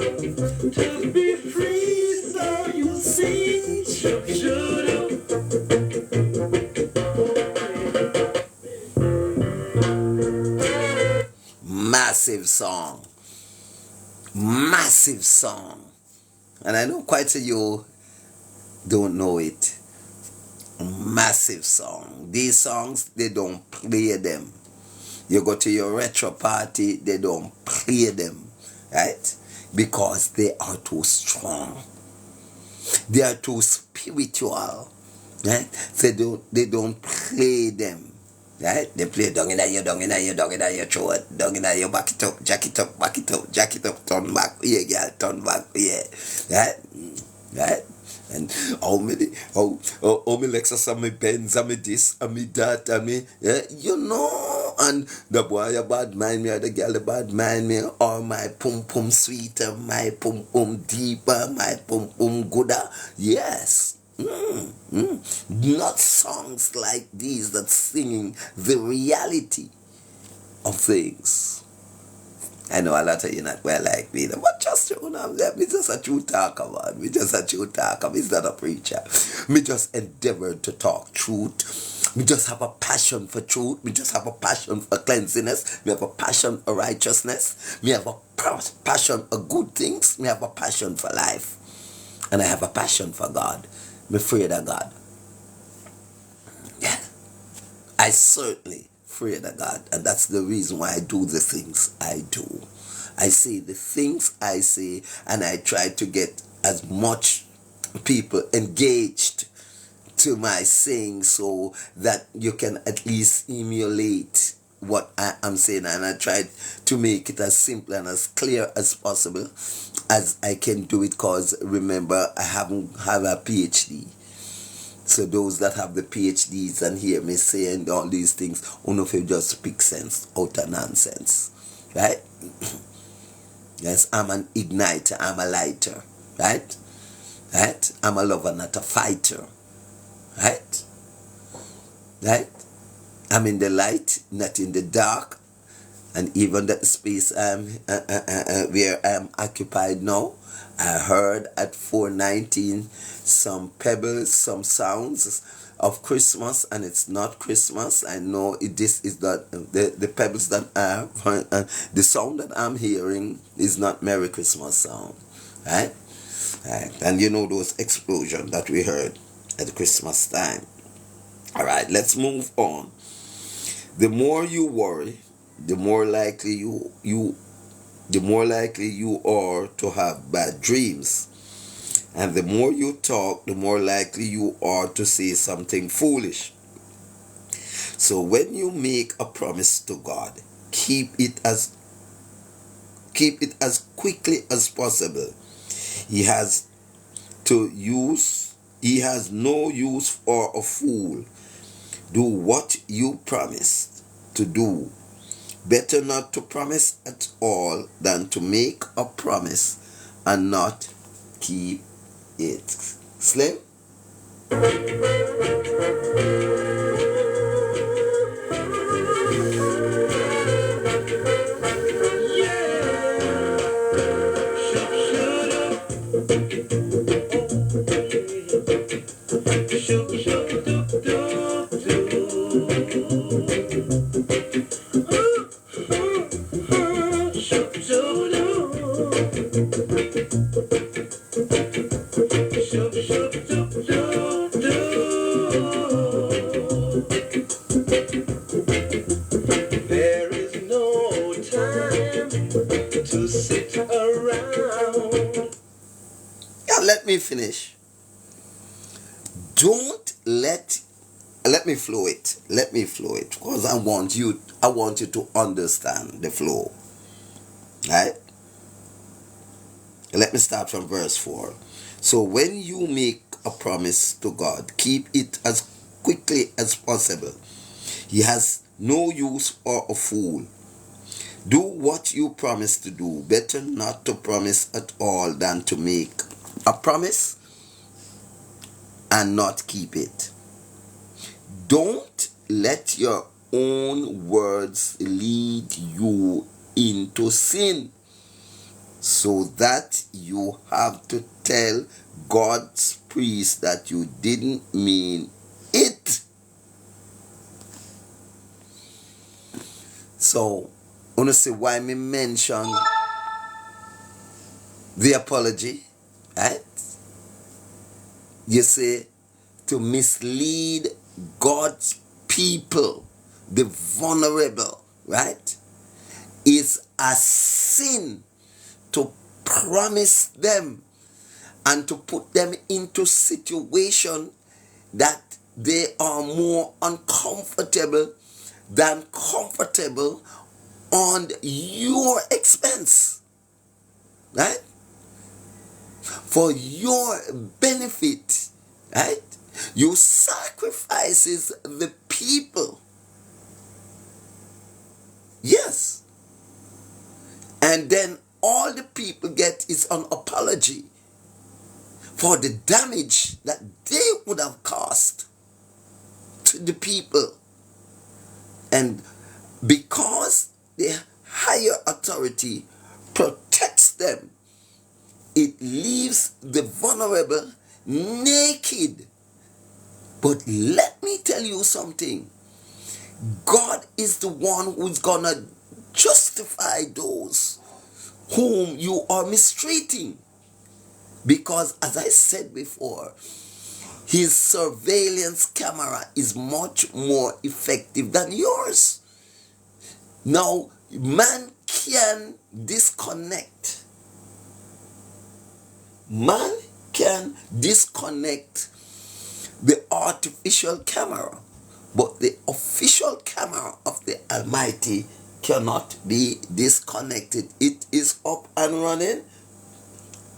to be free, so you see. Massive song. Massive song. And I know quite a few don't know it. Massive song. These songs, they don't play them. You go to your retro party, they don't play them, right? Because they are too strong. They are too spiritual, right? So they don't play them, right? They play down in your throat, down in your back it up, jack it up, back it up, jack it up, turn back, yeah, girl, turn back, yeah, right? Right? And how many Lexus and me Benz and me this and me that and me, yeah, you know, man, the boy a bad mind me, or the girl a bad mind me, or my pum pum sweeter, my pum pum deeper, my pum pum gooder. Yes. Not songs like these that singing the reality of things. I know a lot of you not well like me, but just you know, me just a true talker, man. Me just a true talker. Me not a preacher. Me just endeavor to talk truth. Me just have a passion for truth. Me just have a passion for cleanliness. Me have a passion for righteousness. Me have a passion for good things. Me have a passion for life. And I have a passion for God. I'm afraid of God. Yeah. I certainly afraid of God, and that's the reason why I do the things I do. I say the things I say, and I try to get as much people engaged to my saying so that you can at least emulate what I am saying, and I try to make it as simple and as clear as possible as I can do it, because remember, I haven't have a PhD. So those that have the PhDs and hear me saying all these things, only if you just speak sense out of nonsense. Right? Yes, I'm an igniter, I'm a lighter. Right? Right? I'm a lover, not a fighter. Right? Right? I'm in the light, not in the dark. And even that space where I'm occupied now, I heard at 4:19 some pebbles, some sounds of Christmas, and it's not Christmas. I know this is not the pebbles that are the sound that I'm hearing is not Merry Christmas sound, right? Right. And you know those explosions that we heard at Christmas time. All right, let's move on. The more you worry, the more likely you are to have bad dreams. And the more you talk, the more likely you are to say something foolish. So when you make a promise to God, keep it as quickly as possible. He has no use for a fool. Do what you promised to do. Better not to promise at all than to make a promise and not keep it. Slim? There is no time to sit around. Yeah, let me finish. Let me flow it. Because I want you to understand the flow. Right? Let me start from verse 4. So when you make a promise to God, keep it as quickly as possible. He has no use for a fool. Do what you promise to do. Better not to promise at all than to make a promise and not keep it. Don't let your own words lead you into sin, so that you have to tell God's priest that you didn't mean it. So, I want to say why me mention the apology, right? You say to mislead God's people, the vulnerable, right, is a sin. To promise them and to put them into situation that they are more uncomfortable than comfortable on your expense, right? For your benefit, right? You sacrifices the people Yes. And then all the people get is an apology for the damage that they would have caused to the people. And because the higher authority protects them, it leaves the vulnerable naked. But let me tell you something. God is the one who's gonna justify those whom you are mistreating. Because as I said before, his surveillance camera is much more effective than yours. Now, man can disconnect. Man can disconnect the artificial camera, but the official camera of the Almighty cannot be disconnected. It is up and running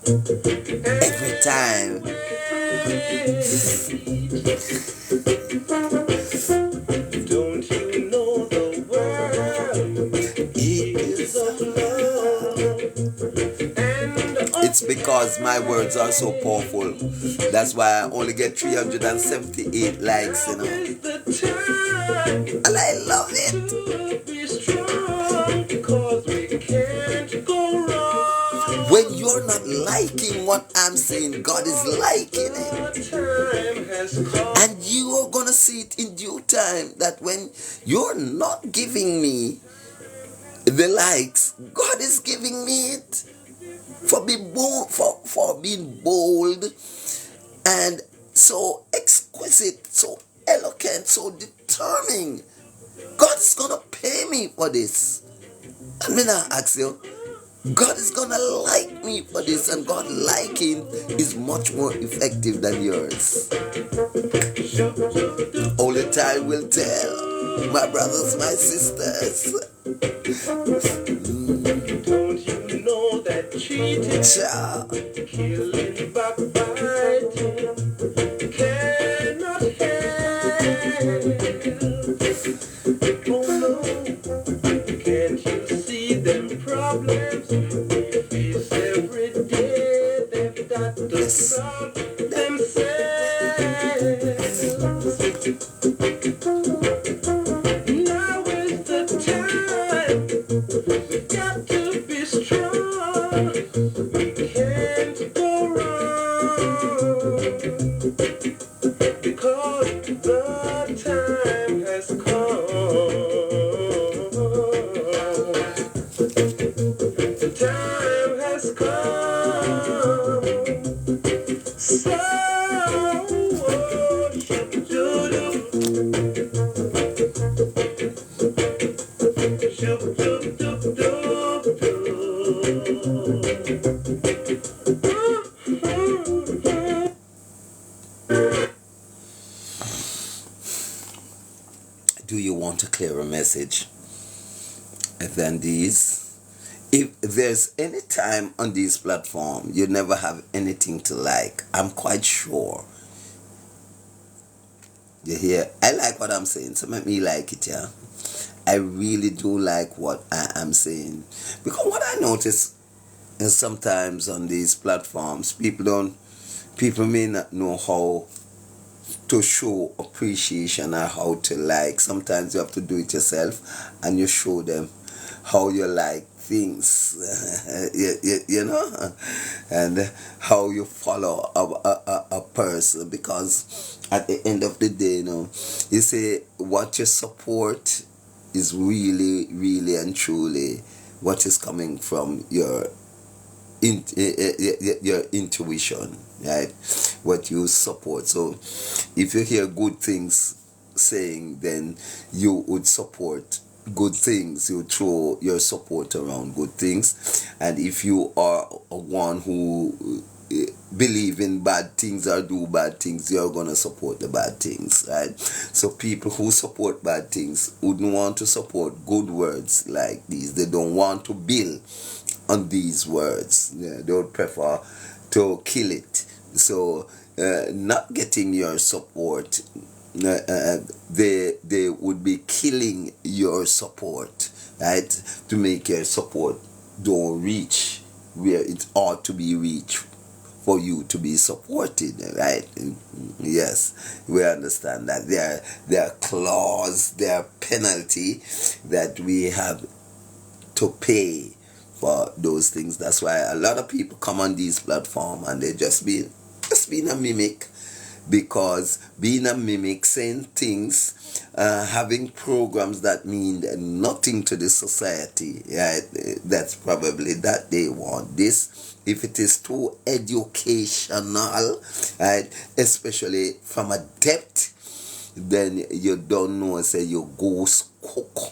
every time. Don't you know the world is of love? It's because my words are so powerful. That's why I only get 378 likes, you know. And I love it. When you're not liking what I'm saying, God is liking it. And you are going to see it in due time that when you're not giving me the likes, God is giving me it. For being bold and so exquisite, so eloquent, so determined. God is gonna pay me for this. And when I ask you, God is gonna like me for this, and God liking is much more effective than yours. Only time will tell, my brothers, my sisters. Don't you know that cheating, killing, backbiting cannot help? Oh no, can't you see them problems we face every day? They've got to solve themselves. Now is the time. We've got to be strong. We can't go wrong. Because the time has come. The time has come. So, do you want a clearer message than these? If there's any time on this platform you never have anything to like, I'm quite sure. You hear? I like what I'm saying, so make me like it, yeah? I really do like what I am saying. Because what I notice is sometimes on these platforms, people may not know how to show appreciation or how to like. Sometimes you have to do it yourself and you show them how you like things, you know, and how you follow a person, because at the end of the day, you know, you say what you support is really, really and truly what is coming from your intuition, right? What you support. So if you hear good things saying, then you would support good things. You throw your support around good things. And if you are one who believe in bad things or do bad things, you're gonna support the bad things, right? So people who support bad things wouldn't want to support good words like these. They don't want to build on these words. Yeah, they would prefer to kill it. So not getting your support they would be killing your support, right? To make your support don't reach where it ought to be reached for you to be supported, right? Yes, we understand that there are clause, there are penalty that we have to pay for those things. That's why a lot of people come on these platforms and they just being a mimic, because being a mimic, saying things, having programs that mean nothing to the society, right? That's probably that they want this. If it is too educational, right, especially from a depth, then you don't know, say your ghost cook.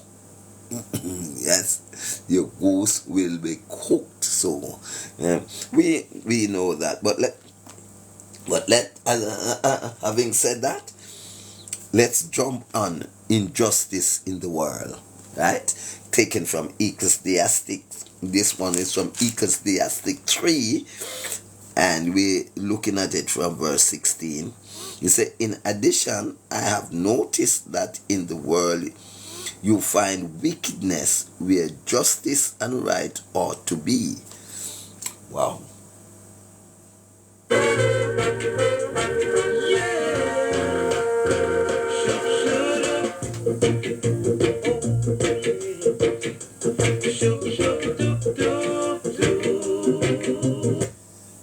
Yes, your goose will be cooked. So we know that. Having said that, let's jump on injustice in the world, right? Taken from Ecclesiastic. This one is from Ecclesiastic 3, and we're looking at it from verse 16. You say, in addition, I have noticed that in the world you find wickedness where justice and right ought to be. Wow.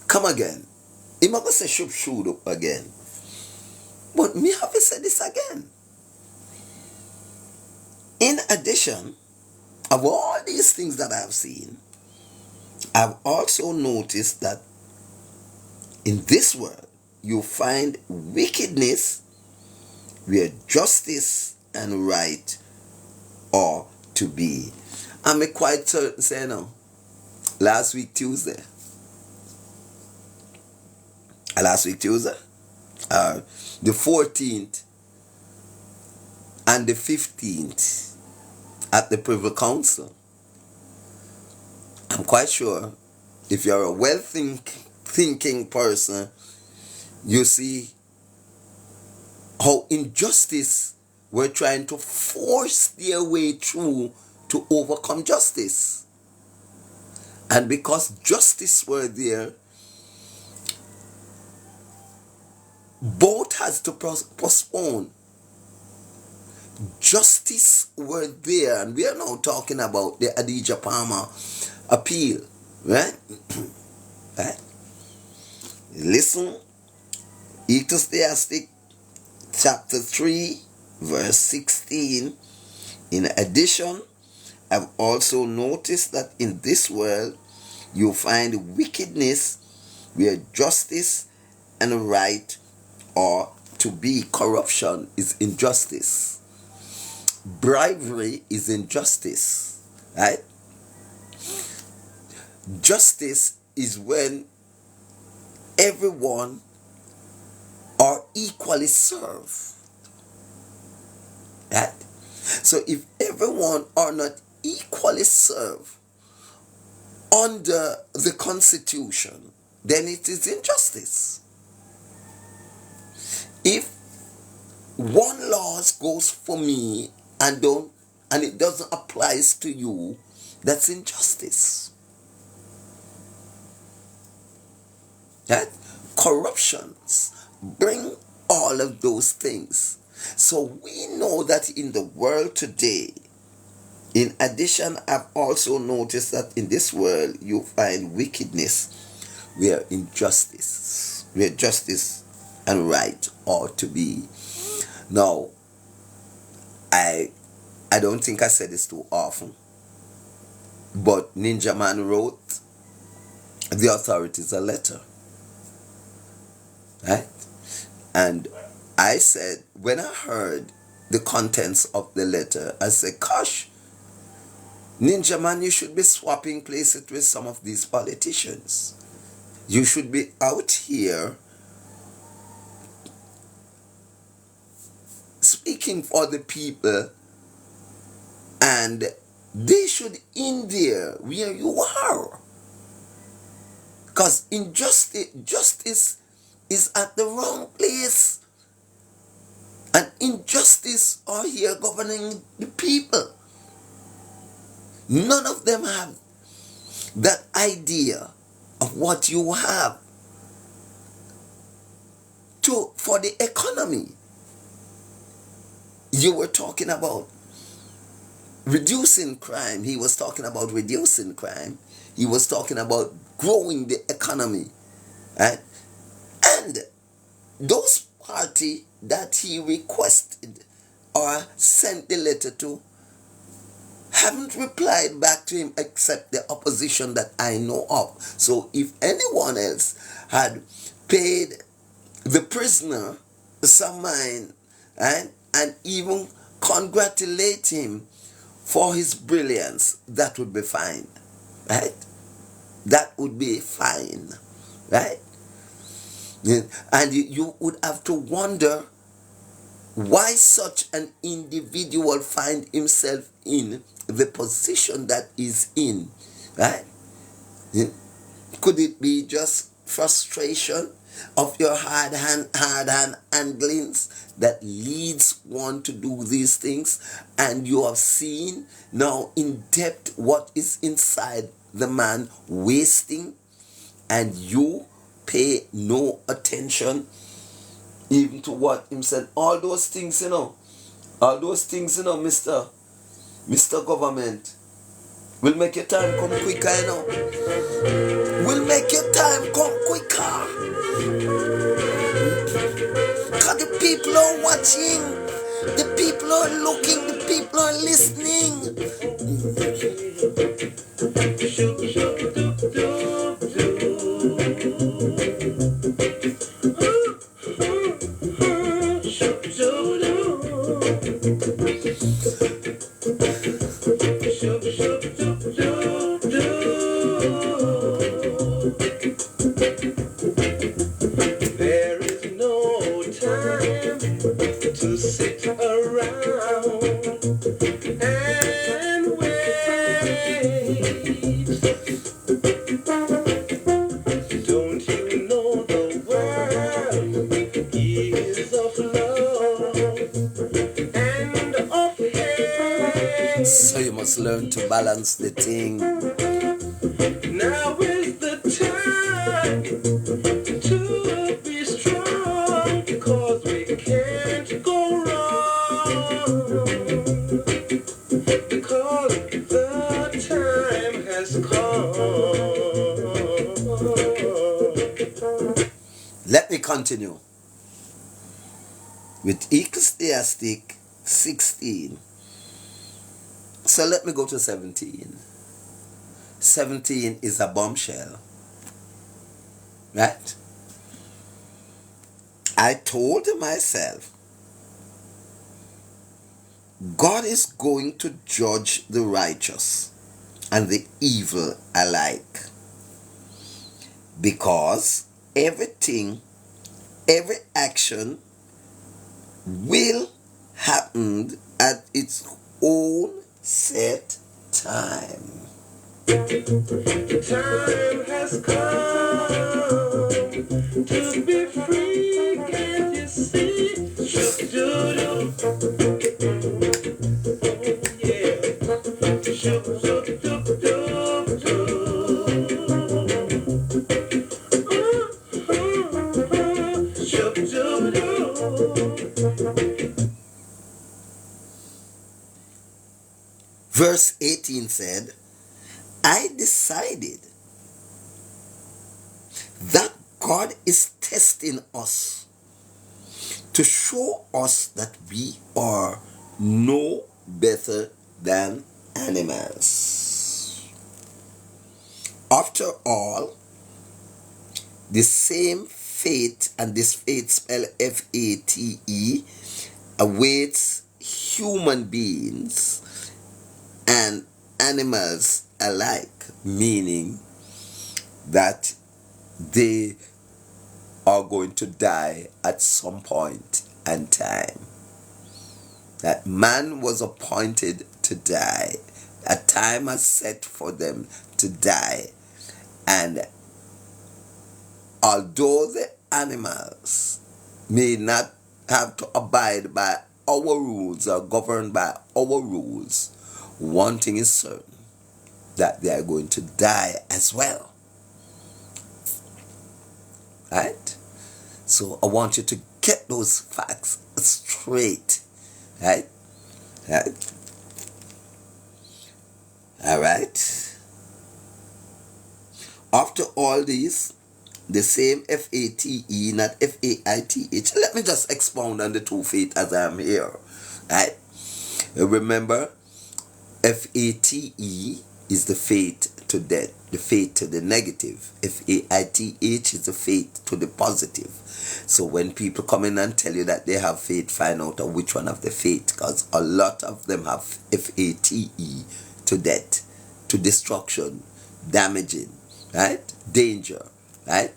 Come again. I'm not going to say shoot up again. But me have to say this again. In addition of all these things that I've seen, I've also noticed that in this world you find wickedness where justice and right ought to be. I'm quite certain, say no. Last week Tuesday, the 14th and the 15th at the Privy Council. I'm quite sure if you're a thinking person, you see how injustice were trying to force their way through to overcome justice. And because justice were there, both has to postpone. Justice were there, and we are now talking about the Adidja Palmer appeal, right? Right? Listen, Ecclesiastic chapter 3, verse 16. In addition, I've also noticed that in this world you find wickedness where justice and right are to be. Corruption is injustice. Bribery is injustice, right? Justice is when everyone are equally served, right? So if everyone are not equally served under the Constitution, then it is injustice. If one law goes for me and it doesn't apply to you, that's injustice. Right? Corruptions bring all of those things. So we know that in the world today, in addition, I've also noticed that in this world you find wickedness where justice and right ought to be. Now, I don't think I said this too often, but Ninja Man wrote the authorities a letter, right? And I said, when I heard the contents of the letter, I said, gosh, Ninja Man, you should be swapping places with some of these politicians. You should be out here speaking for the people, and they should in there where you are. Because justice is at the wrong place. And injustice are here governing the people. None of them have that idea of what you have for the economy. You were talking about reducing crime. He was talking about reducing crime. He was talking about growing the economy. Right? And those party that he requested or sent the letter to haven't replied back to him except the opposition that I know of. So if anyone else had paid the prisoner some mind, right, and even congratulate him for his brilliance, that would be fine, right? That would be fine, right? Yeah. And you would have to wonder why such an individual find himself in the position that is in, right? Yeah. Could it be just frustration of your hard hand handlings that leads one to do these things, and you have seen now in depth what is inside the man wasting, and you pay no attention even to what himself, all those things, Mr. Government, will make your time come quicker, will make your time come quicker. Because the people are watching, the people are looking, the people are listening. There is no time to sit around and wait. Don't you know the world is of love and of hate? So you must learn to balance the thing. Now is the time to be strong, because we can't go wrong, because the time has come. Let me continue with Ecclesiastic 16. So let me go to 17. 17 is a bombshell, right? I told myself, God is going to judge the righteous and the evil alike, because everything, every action will happen at its own set time. The time has come to be free, can't you see? Shoo-doo-doo. Oh, yeah. Shoo-doo-doo-doo-doo. Verse 18 said, I decided that God is testing us to show us that we are no better than animals. After all, the same fate, and this fate spelled F-A-T-E, awaits human beings and animals alike, meaning that they are going to die at some point and time. That man was appointed to die. A time is set for them to die. And although the animals may not have to abide by our rules, are governed by our rules, one thing is certain, that they are going to die as well. Right? So I want you to get those facts straight. Right? Right? Alright? After all these, the same F-A-T-E, not F-A-I-T-H. Let me just expound on the two faith as I am here. Right? Remember, F-A-T-E is the faith to death, the faith to the negative. F-A-I-T-H is the faith to the positive. So when people come in and tell you that they have faith, find out which one of the faith, because a lot of them have F-A-T-E, to death, to destruction, damaging, right? Danger, right?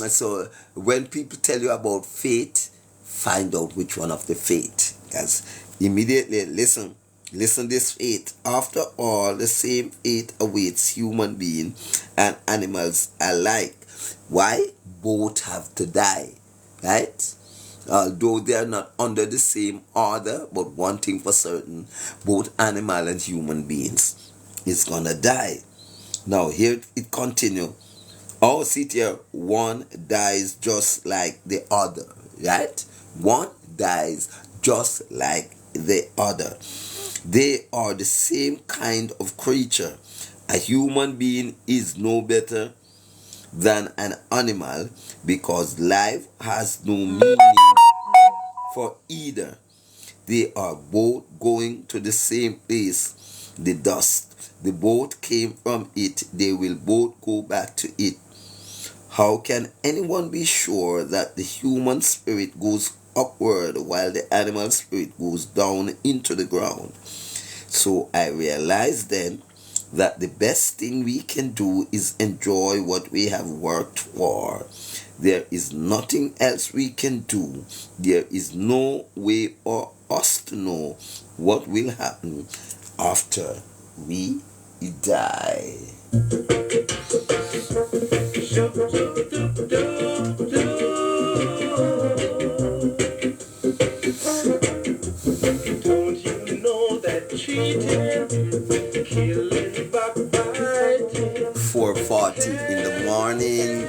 So when people tell you about faith, find out which one of the faith, because immediately listen this faith. After all, the same fate awaits human beings and animals alike. Why? Both have to die, right? Although they are not under the same order, but one thing for certain, both animal and human beings is gonna die. Now here it continue. Oh, see here, one dies just like the other, right? One dies just like the other. They are the same kind of creature. A human being is no better than an animal, because life has no meaning for either. They are both going to the same place, the dust. They both came from it. They will both go back to it. How can anyone be sure that the human spirit goes upward while the animal spirit goes down into the ground? So I realized then that the best thing we can do is enjoy what we have worked for. There is nothing else we can do. There is no way for us to know what will happen after we die. Don't you know that cheating, killing, backbiting, 4:40 in the morning.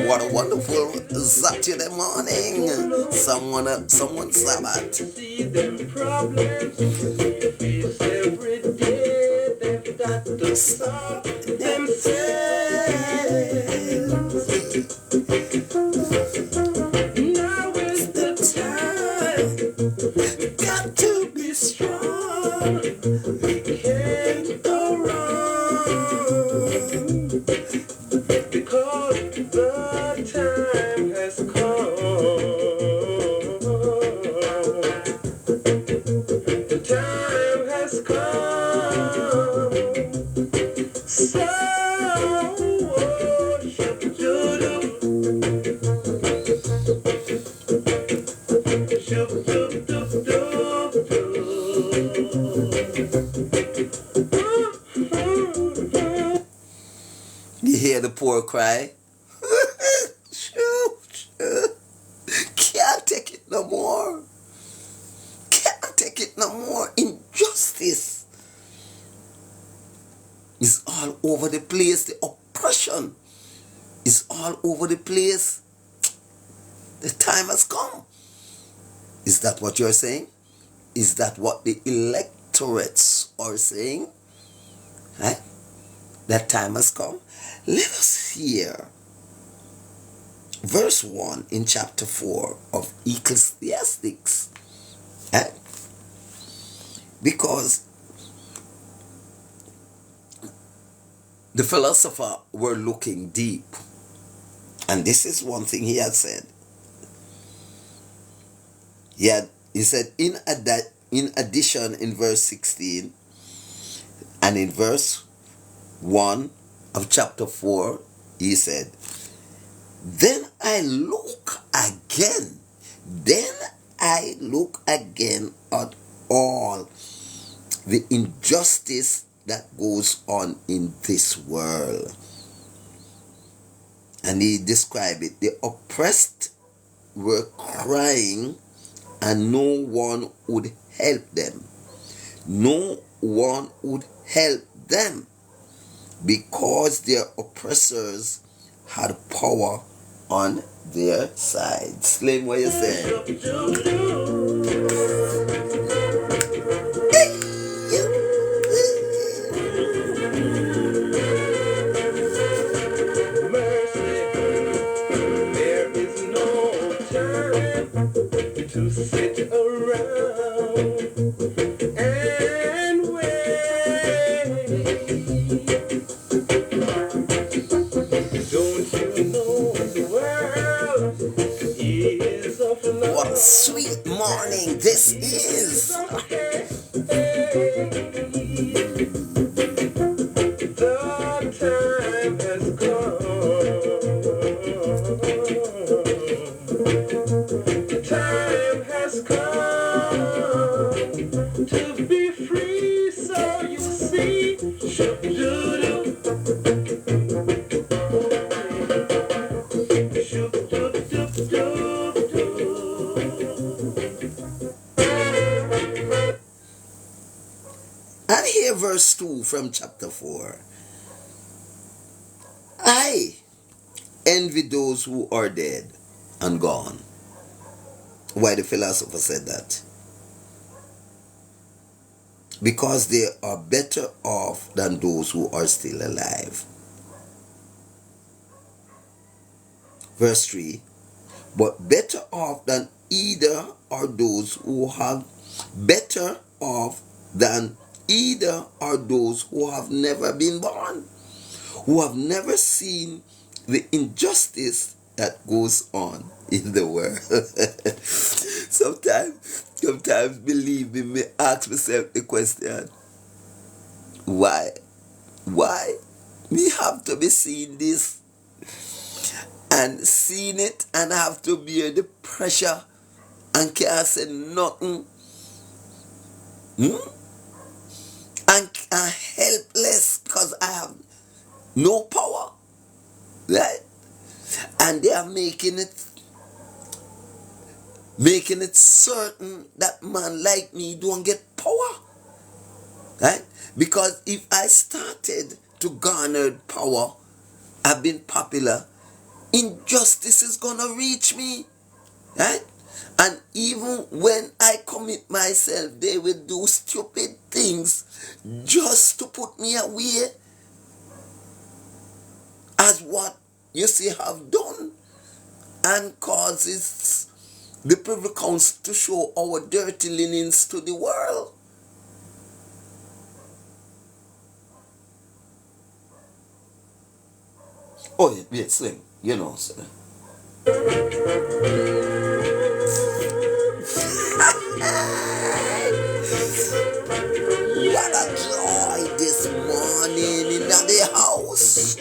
What a wonderful Saturday morning. Someone Sabbath. see them problems we face every day. They've got to solve themselves. Now is the time. We've got to be strong. We can't go wrong, because the time has come. The time has come. So, You hear the poor cry? Can't take it no more. Can't take it no more. Injustice is all over the place. The oppression is all over the place. The time has come. Is that what you're saying? Is that what the electorates are saying? Right? That time has come. Let us hear verse 1 in chapter 4 of Ecclesiastes. Right? Because the philosopher were looking deep. And this is one thing he had said. He said, in addition, in verse 16 and in verse 1 of chapter 4, he said, Then I look again at all the injustice that goes on in this world. And he described it. The oppressed were crying and no one would help them. No one would help them because their oppressors had power on their side. Slim, what you saying? There is no time to sit around and wait. Don't you know the world is of love? What a sweet morning this is. The time has come. The time has come to be free. So you see, shoop-doo-doo, shoop-doo-doo-doo-doo. And here verse 2 from chapter 4. I envy those who are dead and gone. Why the philosopher said that? Because they are better off than those who are still alive. Verse 3. But better off than either are those who have better off than either are those who have never been born, who have never seen the injustice that goes on in the world. Sometimes, believe me ask myself the question, why? Why? We have to be seeing this and seeing it and have to bear the pressure and can't say nothing. And I'm helpless because I have no power. Right? And they are making it certain that man like me don't get power. Right? Because if I started to garner power, I've been popular, injustice is gonna reach me. Right? And even when I commit myself, they will do stupid things just to put me away as what you see have done, and causes the Privy Council to show our dirty linens to the world. Oh, yeah, Slim, you know, sir. What a joy this morning in the house.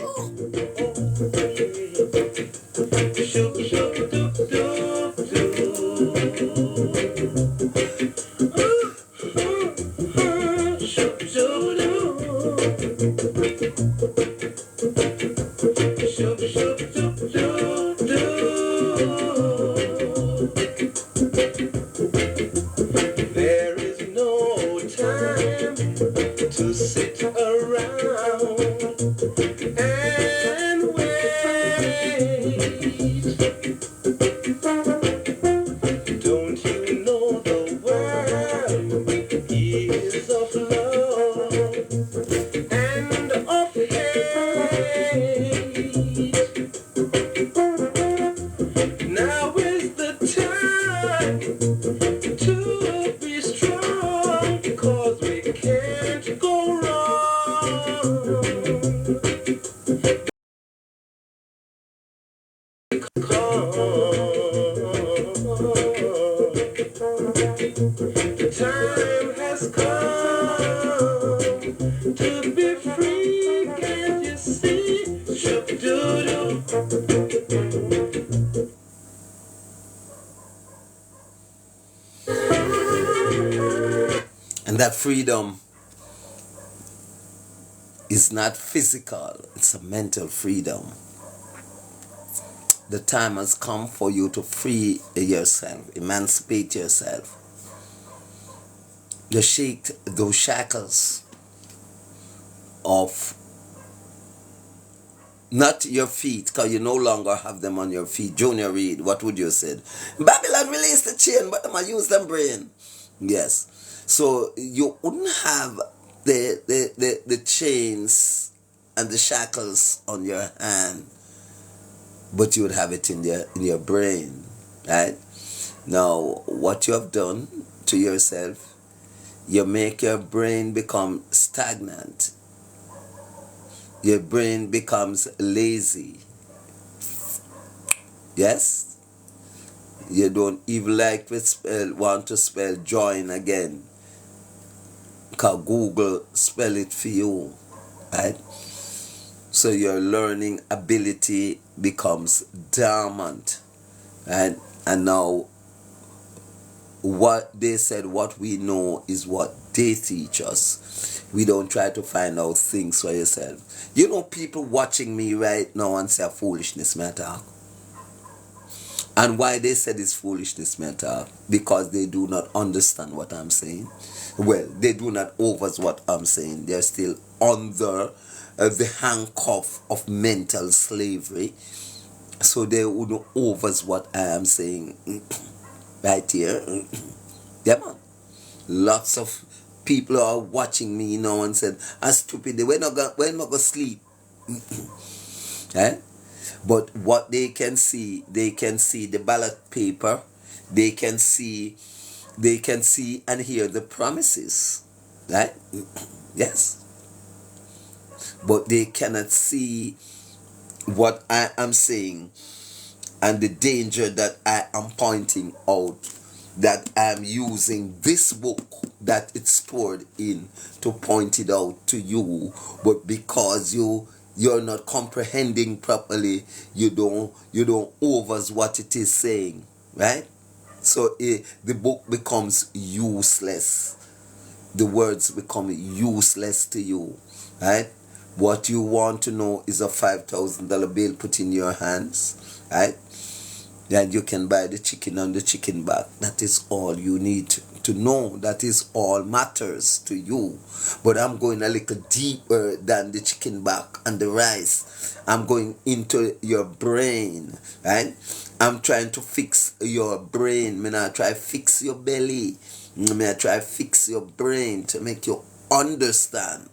There is no time to sit around and wait. Don't you know the world is of love and of hate? Now is the time to be strong, because we can't go wrong. The time has come to be free, can't you see? Shoop-doo-doo. And that freedom is not physical, it's a mental freedom. the time has come for you to free yourself, emancipate yourself. You shake those shackles of not your feet, because you no longer have them on your feet. Junior Reid, what would you say? Babylon release the chain, but I use them brain. Yes. So you wouldn't have the chains and the shackles on your hand, but you would have it in your brain. Right? Now, what you have done to yourself, you make your brain become stagnant. Your brain becomes lazy. Yes? You don't even want to spell join again, because Google spell it for you. Right? So your learning ability becomes dormant. Right? And now what they said, what we know is what they teach us. We don't try to find out things for yourself. You know, people watching me right now and say foolishness matter. And why they said it's foolishness matter? Because they do not understand what I'm saying. Well, they do not overs what I'm saying. They're still under the handcuff of mental slavery. So they wouldn't overs what I am saying. Right here. Yeah, man. Lots of people are watching me, and said, I'm stupid. We're not gonna sleep. Right? But what they can see the ballot paper. They can see and hear the promises. Right? Yes. But they cannot see what I am saying and the danger that I am pointing out, that I am using this book that it's stored in to point it out to you. But because you're not comprehending properly, you don't overs what it is saying, right? So the book becomes useless. The words become useless to you, right? What you want to know is a $5,000 bill put in your hands, right? Then you can buy the chicken on the chicken back. That is all you need to know. That is all matters to you. But I'm going a little deeper than the chicken back and the rice. I'm going into your brain, right? I'm trying to fix your brain. I try to fix your belly. I try to fix your brain to make you understand,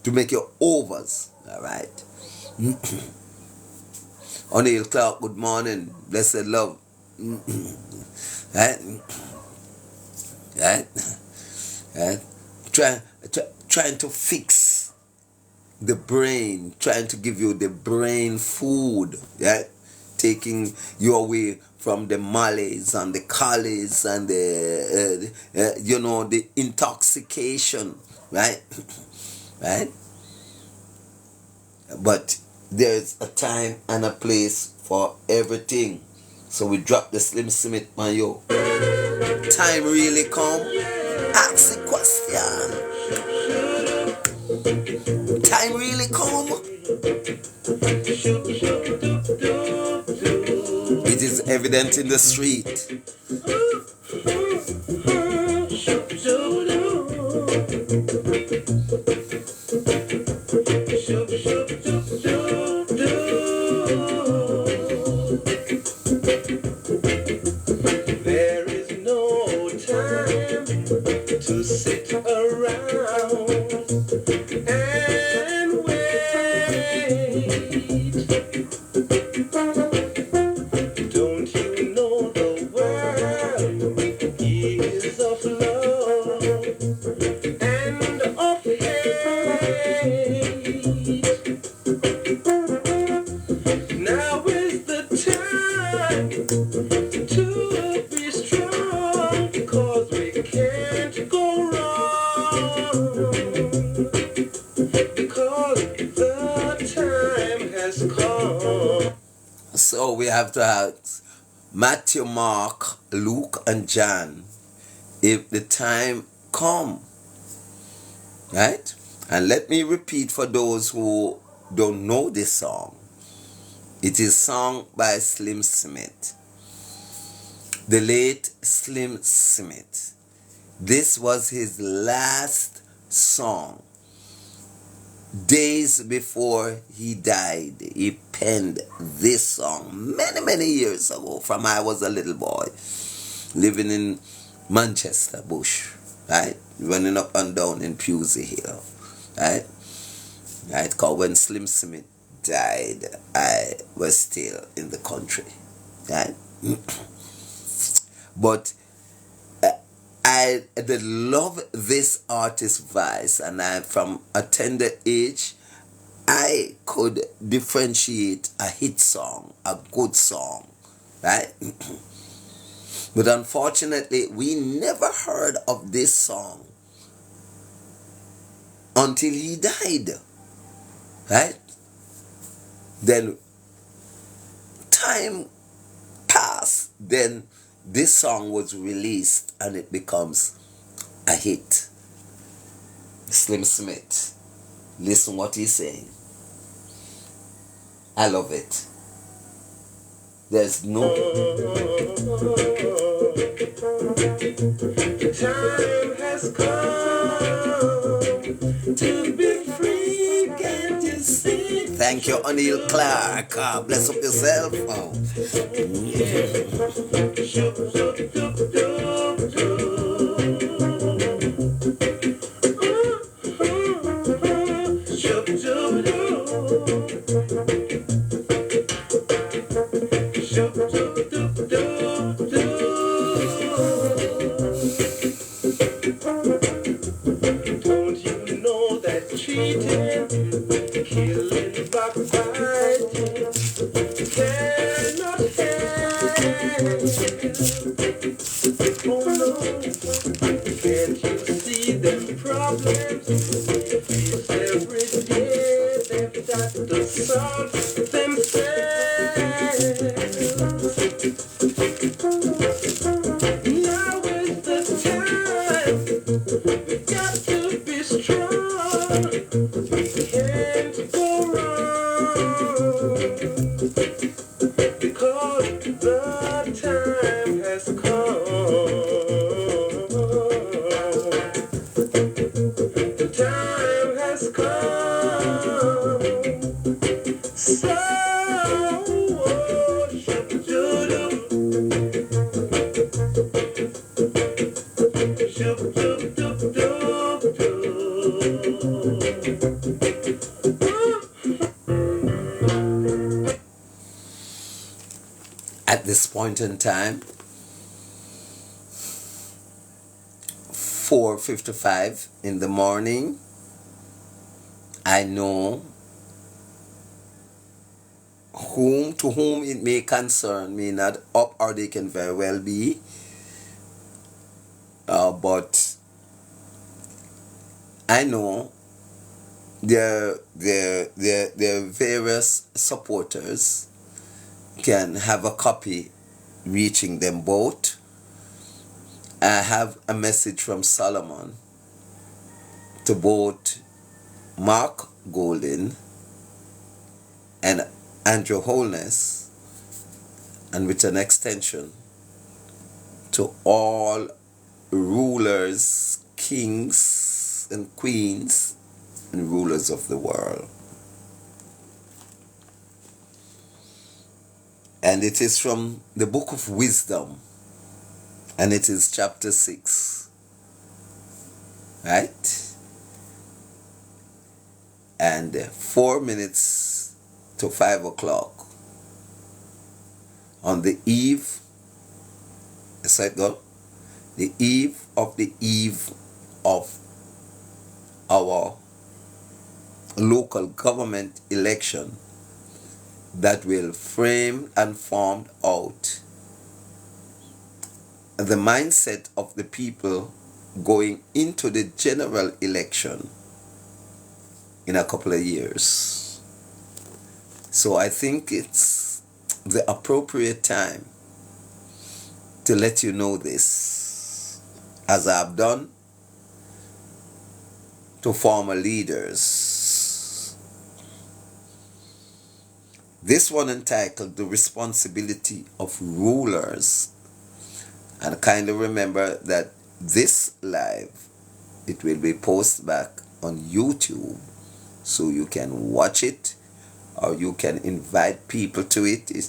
to make you overs. All right. O'Neill Clark, good morning. Blessed love. Right? Right? Right? Trying to fix the brain, trying to give you the brain food, right? Taking you away from the malaise and the colies and the intoxication, right? Right? But there's a time and a place for everything. So we drop the Slim Smith, man, yo. Time really come? Ask the question. Time really come? It is evident in the street. There is no time to sit around and wait. Don't you know the world is of love and of hate? Now is the time to be strong, because we can't go wrong, because the time has come. So we have to have Matthew, Mark, Luke, and John. If the time come, right? And let me repeat for those who don't know this song. It is sung by Slim Smith, the late Slim Smith. This was his last song. Days before he died, he penned this song many, many years ago, from I was a little boy, living in Manchester Bush, right? Running up and down in Pusey Hill, right? Right, because when Slim Smith died, I was still in the country, right? But I did love this artist's voice, and from a tender age, I could differentiate a hit song, a good song, right? But unfortunately, we never heard of this song until he died, right? Then time passed, then this song was released and it becomes a hit. Slim Smith, listen what he's saying. I love it. There's no... The time has come to be free, can't you see? Thank you, O'Neill Clark. Bless up yourself. Oh. Don't you know that cheating, killing, backbiting cannot help? Oh no, can't you see them problems we face every day? They've got to solve themselves. Now is the time. We got to be strong. We can't go wrong because the time has come. The time has come. So, At this point in time, 4:55 in the morning, I know to whom it may concern, may not up or they can very well be, but I know their various supporters can have a copy reaching them both. I have a message from Solomon to both Mark Golden and Andrew Holness, and with an extension to all rulers, kings and queens and rulers of the world. And it is from the book of Wisdom, and it is chapter 6, right? And 4 minutes to 5 o'clock on the eve, as I go, the eve of our local government election that will frame and form out the mindset of the people going into the general election in a couple of years. So I think it's the appropriate time to let you know this, as I've done to former leaders. This one entitled The Responsibility of Rulers. And kindly remember that this live, it will be posted back on YouTube, so you can watch it, or you can invite people to it. You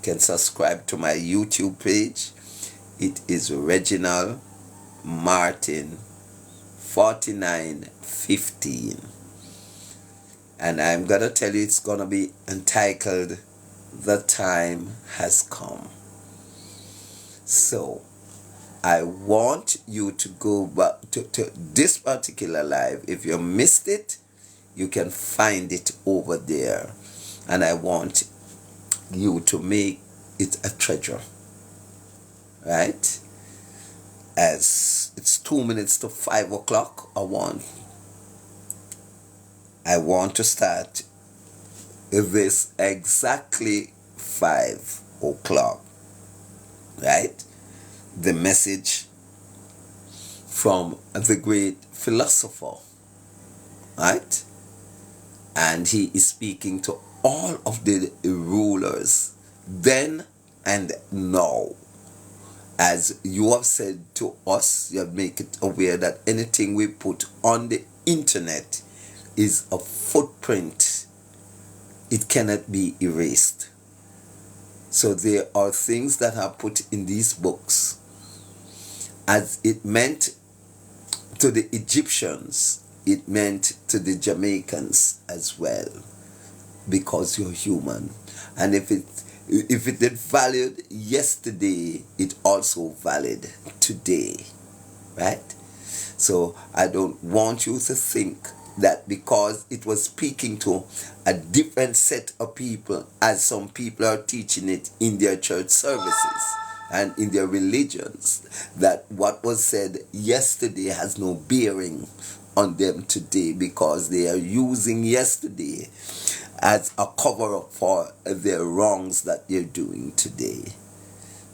can subscribe to my YouTube page. It is Reginald Martin 4915. And I'm gonna tell you, it's gonna be entitled The Time Has Come. So I want you to go back to this particular live. If you missed it, you can find it over there. And I want you to make it a treasure. Right? As it's 2 minutes to 5 o'clock, I want to start this exactly 5 o'clock. Right? The message from the great philosopher. Right? And he is speaking to all of the rulers then and now. As you have said to us, you have made it aware that anything we put on the internet is a footprint. It cannot be erased. So there are things that are put in these books, as it meant to the Egyptians, it meant to the Jamaicans as well, because you're human. And if it is valued yesterday, it also valid today, right? So I don't want you to think that because it was speaking to a different set of people, as some people are teaching it in their church services and in their religions, that what was said yesterday has no bearing on them today, because they are using yesterday as a cover-up for their wrongs that they're doing today.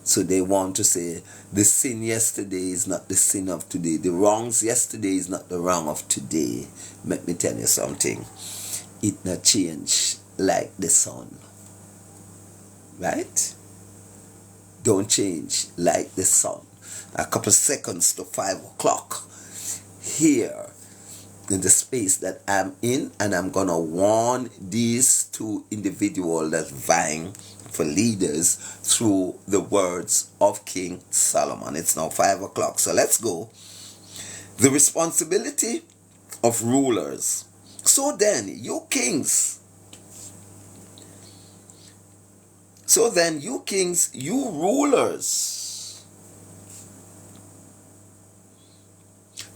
So they want to say the sin yesterday is not the sin of today. The wrongs yesterday is not the wrong of today. Let me tell you something. It not change like the sun. Right? Don't change like the sun. A couple seconds to 5 o'clock. Here in the space that I'm in, and I'm gonna warn these two individuals that's vying for leaders through the words of King Solomon. It's now 5 o'clock, so let's go. The responsibility of rulers. So then, you kings, you rulers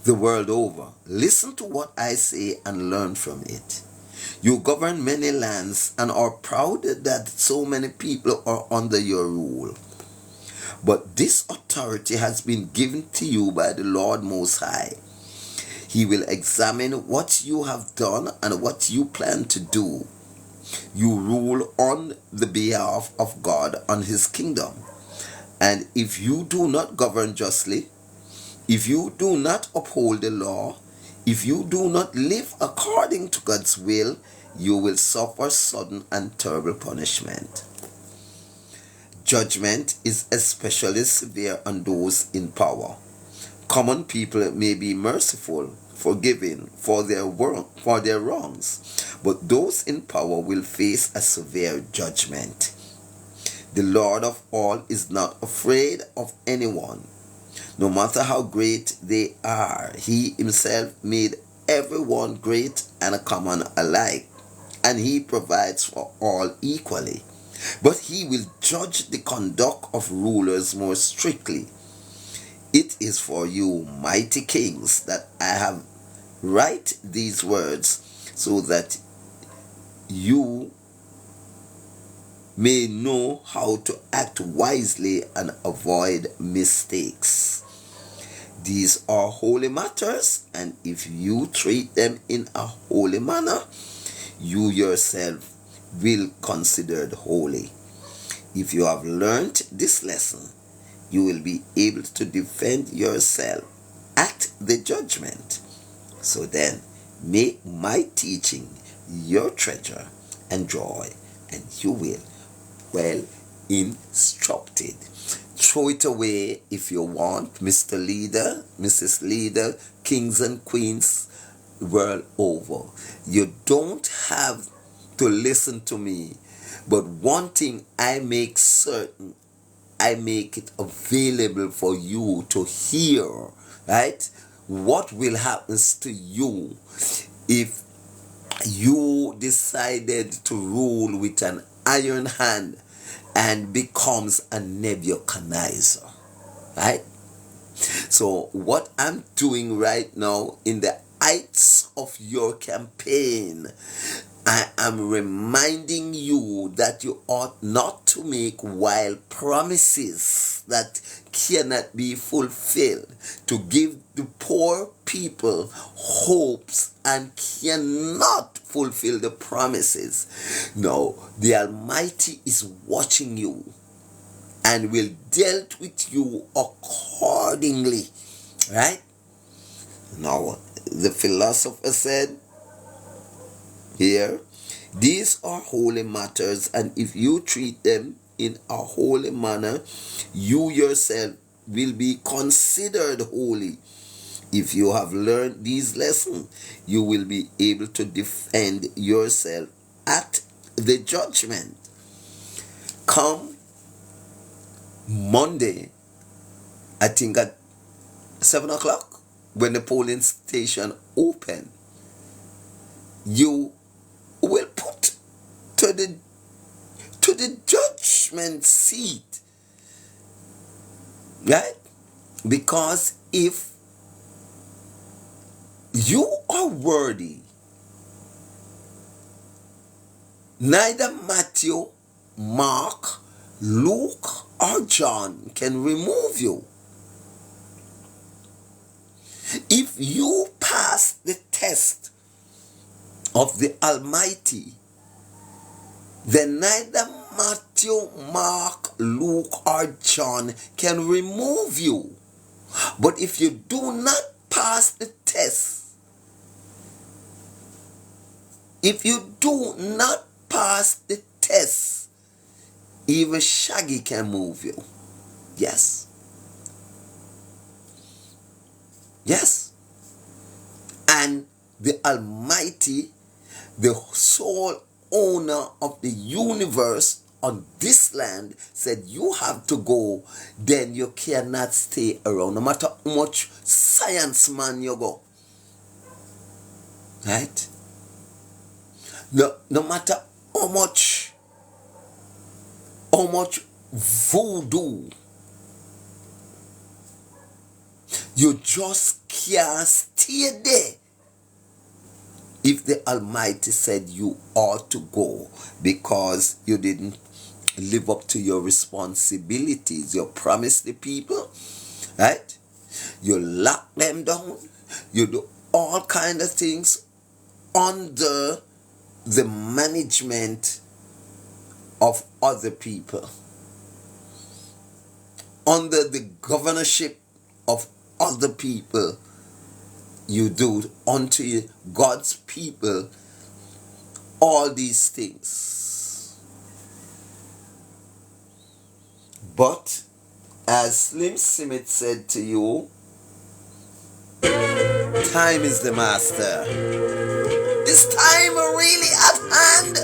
the world over, listen to what I say and learn from it. You govern many lands and are proud that so many people are under your rule. But this authority has been given to you by the Lord Most High. He will examine what you have done and what you plan to do. You rule on the behalf of God on His kingdom. And if you do not govern justly, if you do not uphold the law, if you do not live according to God's will, you will suffer sudden and terrible punishment. Judgment is especially severe on those in power. Common people may be merciful, forgiving for their wrongs, but those in power will face a severe judgment. The Lord of all is not afraid of anyone. No matter how great they are, He Himself made everyone great and common alike, and He provides for all equally. But He will judge the conduct of rulers more strictly. It is for you, mighty kings, that I have write these words, so that you may know how to act wisely and avoid mistakes. These are holy matters, and if you treat them in a holy manner, you yourself will be considered holy. If you have learned this lesson, you will be able to defend yourself at the judgment. So then, make my teaching your treasure and joy, and you will well instructed. Throw it away if you want, Mr. Leader, Mrs. Leader, kings and queens world over. You don't have to listen to me, but one thing I make certain, I make it available for you to hear, right? What will happen to you if you decided to rule with an iron hand and becomes a Nebuchadnezzar, right? So what I'm doing right now in the heights of your campaign, I am reminding you that you ought not to make wild promises that cannot be fulfilled, to give the poor people hopes and cannot fulfill the promises. No, the Almighty is watching you and will deal with you accordingly, right? Now, the philosopher said here, these are holy matters, and if you treat them in a holy manner, you yourself will be considered holy. If you have learned these lessons, you will be able to defend yourself at the judgment. Come Monday, I think at 7 o'clock, when the polling station open, you will put to the judgment seat, right? Because if you are worthy, neither Matthew, Mark, Luke, or John can remove you. If you pass the test of the Almighty, then neither Matthew, Mark, Luke, or John can remove you. But if you do not pass the test, if you do not pass the test, even Shaggy can move you. Yes. Yes. And the Almighty, the sole owner of the universe on this land, said you have to go, then you cannot stay around, no matter how much science man you go. Right? No matter how much voodoo, you just can't stay there. If the Almighty said you ought to go because you didn't live up to your responsibilities, you promised the people, right? You lock them down, you do all kind of things under the management of other people, under the governorship of other people. You do unto God's people all these things. But as Slim Smith said to you, time is the master. Is time really at hand?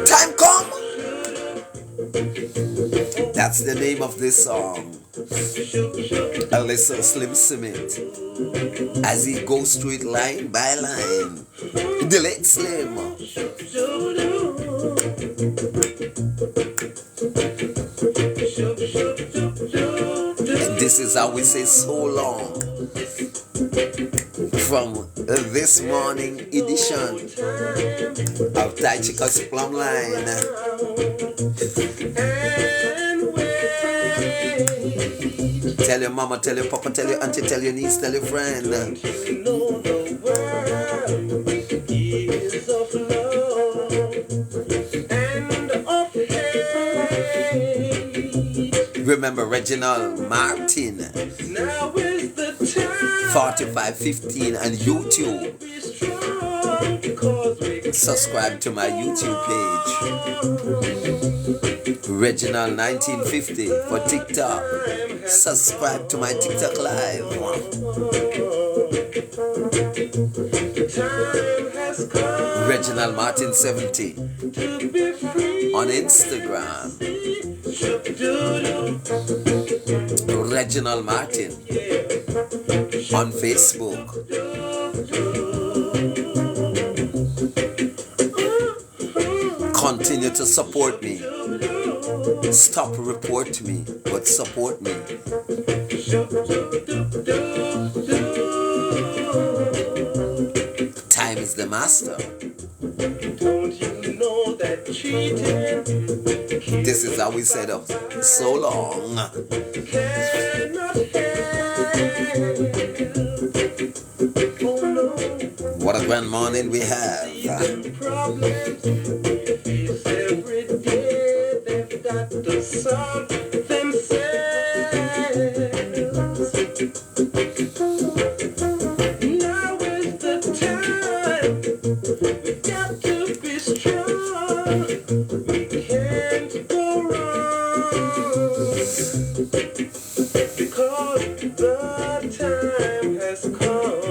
Time come? That's the name of this song. I listen to Slim Smith as he goes through it line by line. The late Slim. And this is how we say so long from this morning edition of Tai Chica's Plum Line. Tell your mama, tell your papa, tell your auntie, tell your niece, tell your friend. Remember Reginald Martin, 4515 and YouTube. Subscribe to my YouTube page, Reginald 1950 for TikTok. Subscribe to my TikTok live. Reginald Martin 70 on Instagram. Reginald Martin on Facebook. Continue to support me. Stop report me, but support me. Time is the master. Don't you know that cheating? This is how we set up. So long. Cannot help. Oh no. What a grand morning we have. Problems we face every day, they've got to solve themselves. Now is the time. We've got to be strong. We can't go wrong because the time has come.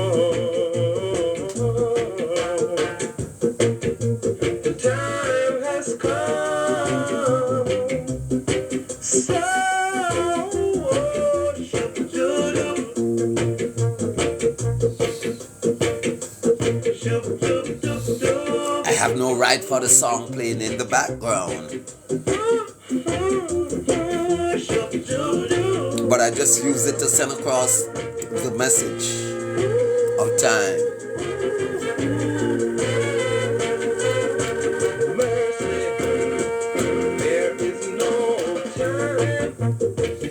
The time has come. So, I have no right for the song playing in the background, but I just use it to send across the message of time. there is no time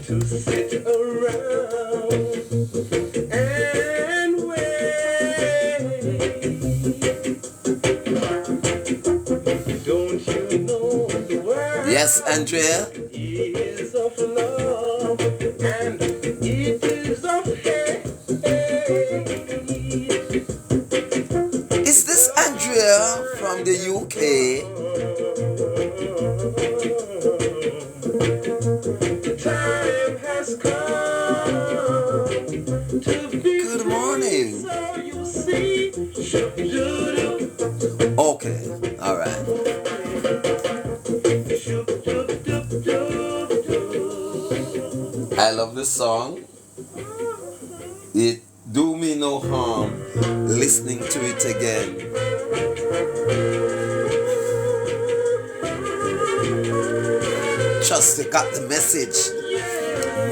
to sit around and wait. Don't you know the world Yes, Andrea? is of love and it is of hate. Is this Andrea from the UK? The time has come to be Good morning. so you see, Okay, all right. I love this song. It do me no harm listening to it again. Just you got the message.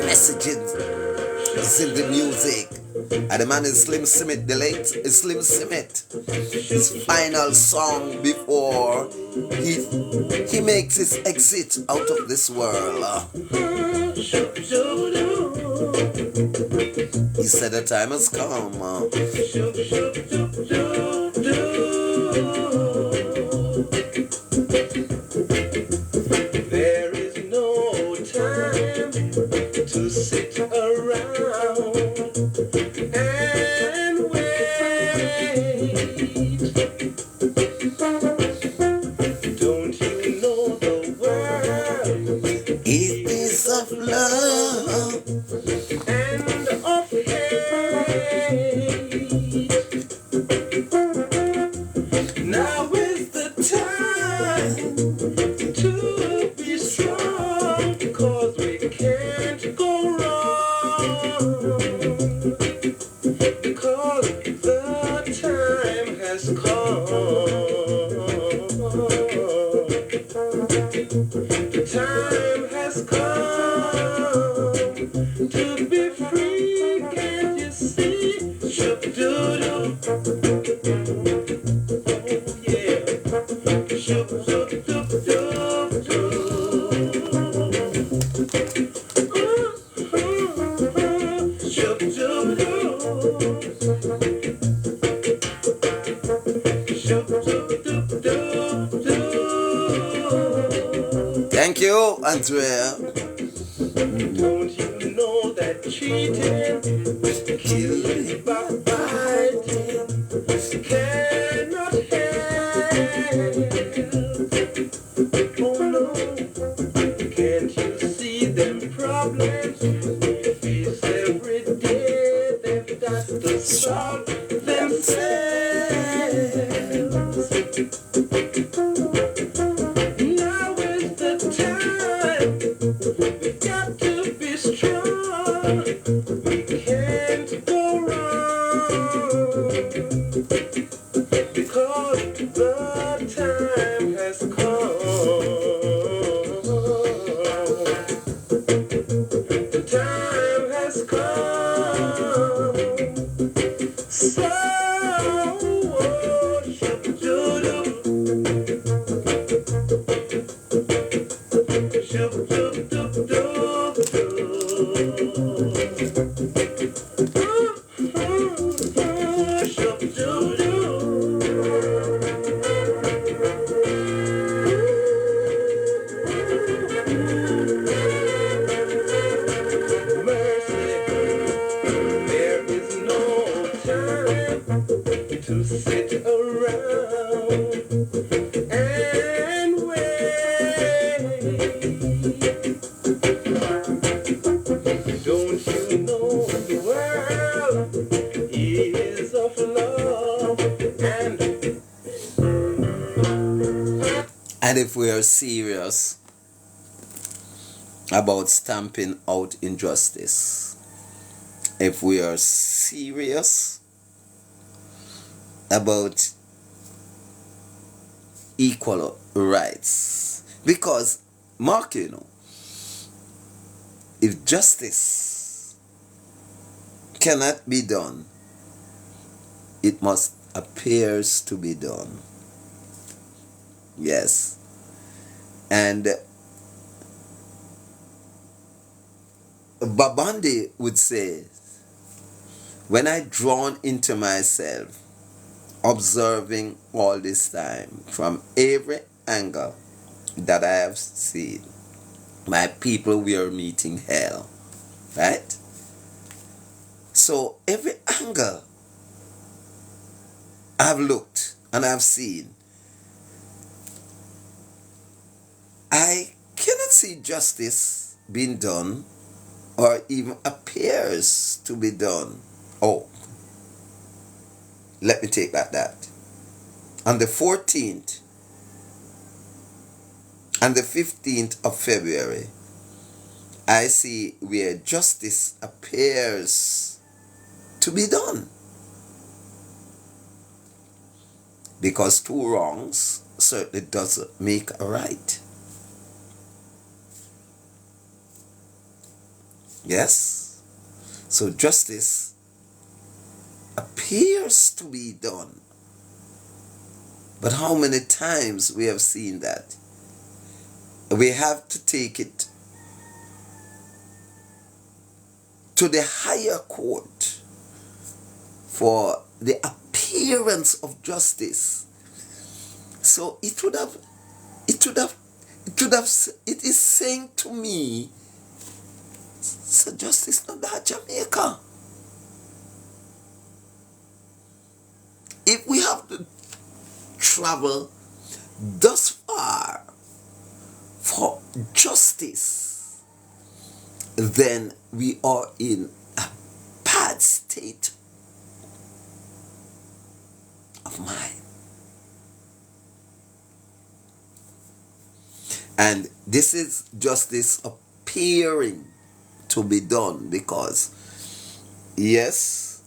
Messages is in the music. And the man is Slim Simit, the late Slim Simit. His final song before he makes his exit out of this world. He said the time has come. There is no time to sit around and wait. Don't you know the world It is of love. and of hate? Now is the time to be strong, cause we can't go wrong, because the time has come. The time has come to be free, can't you see? Shoo-doo-doo. Oh yeah. Thank you, Andrea. Don't you know that cheating kills by fighting cannot help? problems we face every day, they've got to solve themselves. Now is the time, we've got to be strong, we can't go wrong, because the time has come. The time has come. So, there is no time to sit around and wait. Don't you know the world is of love And if we are serious about stamping out injustice, if we are serious about equal rights, because Mark, if justice cannot be done, it must appears to be done. Yes. And Babandi would say, when I drawn into myself, observing all this time from every angle that I have seen, my people were meeting hell, right? So every angle I've looked and I've seen, I cannot see justice being done or even appears to be done. Oh, let me take that. On the 14th and the 15th of February, I see where justice appears to be done. Because two wrongs certainly doesn't make a right. Yes? So justice appears to be done. But how many times we have seen that? We have to take it to the higher court for the appearance of justice. So it is saying to me, so justice not that Jamaica. If we have to travel thus far for justice, then we are in a bad state of mind. And this is justice appearing to be done, because yes,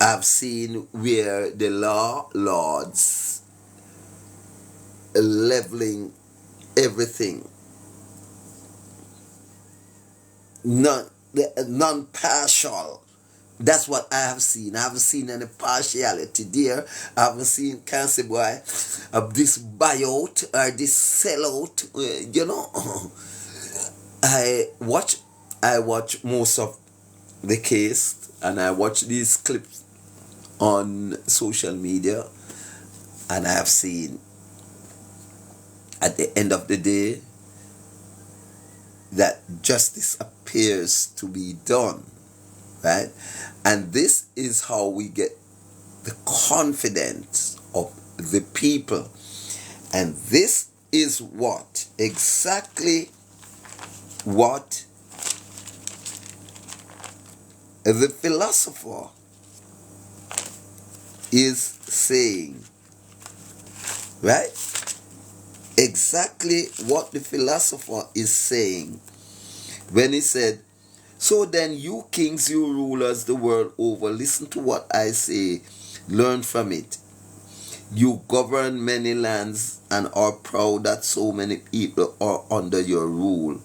I've seen where the lords leveling everything, non-partial. That's what I have seen. I haven't seen any partiality there. I haven't seen, can't say, boy, of this buyout or this sellout. I watch most of the case, and I watch these clips on social media, and I have seen at the end of the day that justice appears to be done, right? And this is how we get the confidence of the people. And this is what exactly what the philosopher is saying, right? Exactly what the philosopher is saying when he said, so then you kings, you rulers the world over, listen to what I say, learn from it. You govern many lands and are proud that so many people are under your rule.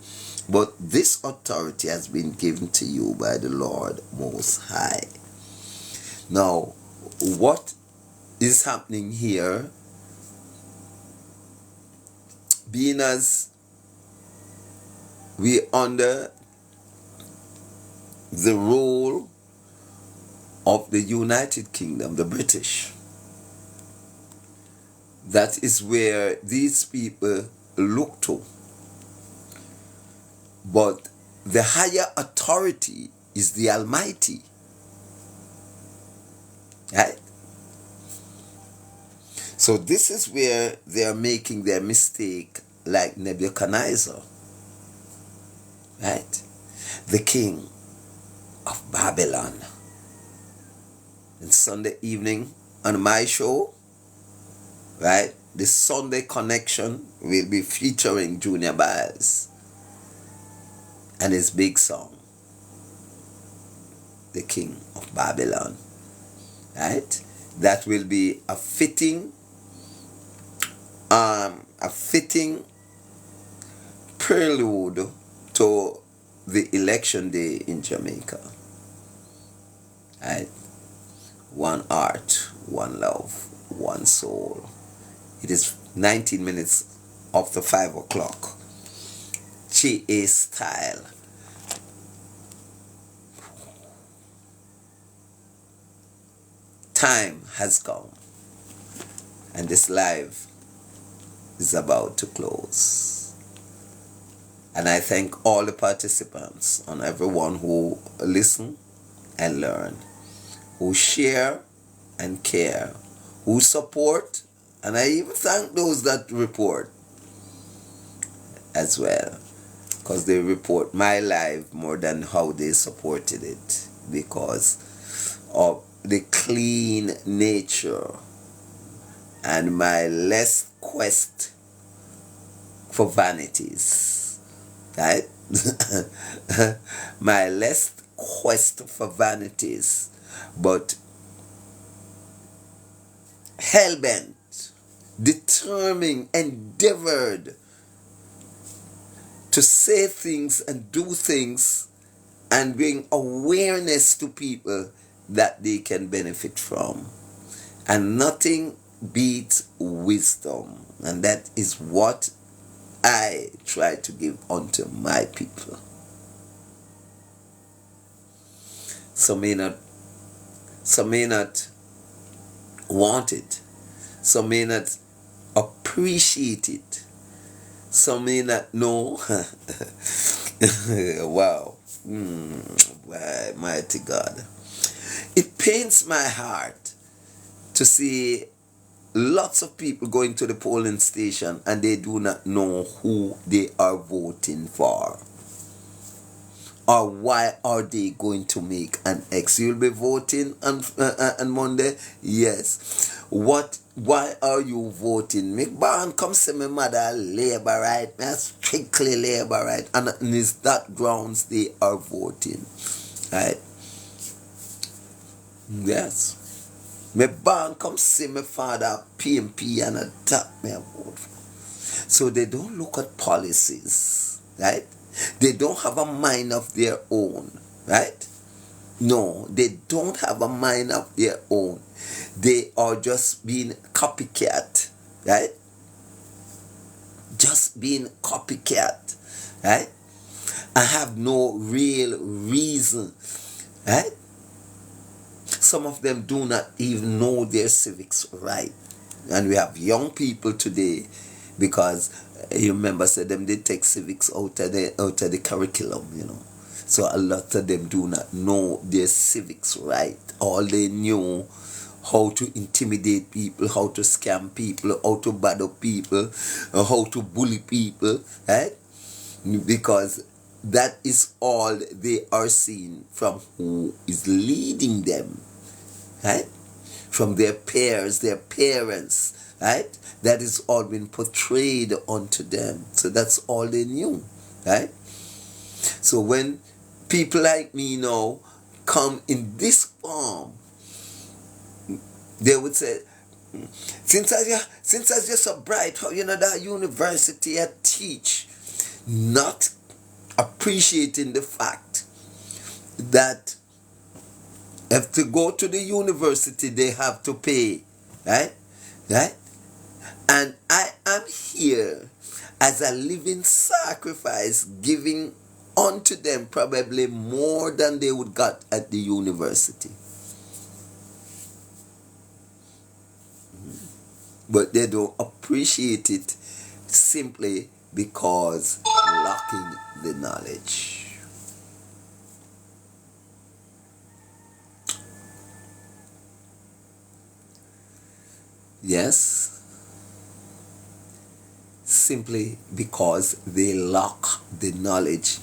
But this authority has been given to you by the Lord Most High. Now, what is happening here, being as we under the rule of the United Kingdom, the British, that is where these people look to. But the higher authority is the Almighty. Right? So this is where they are making their mistake, like Nebuchadnezzar. Right? The king of Babylon. And Sunday evening on my show, right, the Sunday Connection will be featuring Junior Biles and his big song, The King of Babylon. Right? That will be a fitting prelude to the election day in Jamaica. Right? One heart, one love, one soul. It is 19 minutes after 5 o'clock. GA style. Time has come, and this live is about to close. And I thank all the participants and everyone who listen and learn, who share and care, who support, and I even thank those that report as well, because they report my life more than how they supported it, because of the clean nature and my less quest for vanities, right? My less quest for vanities, but hell-bent, determined, endeavored to say things and do things and bring awareness to people that they can benefit from. And nothing beats wisdom. And that is what I try to give unto my people. Some may not want it. Some may not appreciate it. Some may not know. Wow. Mighty God. It pains my heart to see lots of people going to the polling station and they do not know who they are voting for. Or why are they going to make an X? You'll be voting on Monday? Yes. Why are you voting? Me born come see my mother Labour, right? Me strictly Labour, right? And it's that grounds they are voting. Right? Yes. Me born come see my father PMP and attack me a vote. So they don't look at policies, right? They don't have a mind of their own, right? No, they don't have a mind of their own. They are just being copycat, right? Just being copycat, right? I have no real reason, right? Some of them do not even know their civics right. And we have young people today, because you remember said them they take civics out of the curriculum, you know. So a lot of them do not know their civics right. All they knew how to intimidate people, how to scam people, how to bad up people, how to bully people, right? Because that is all they are seeing from who is leading them, right? From their peers, their parents, right? That is all been portrayed onto them. So that's all they knew, right? So when people like me now come in this form, they would say, since I just so bright, how you know that university I teach, not appreciating the fact that if to go to the university they have to pay, right? Right? And I am here as a living sacrifice, giving unto them probably more than they would got at the university. But they don't appreciate it simply because lacking the knowledge. Yes, simply because they lack the knowledge.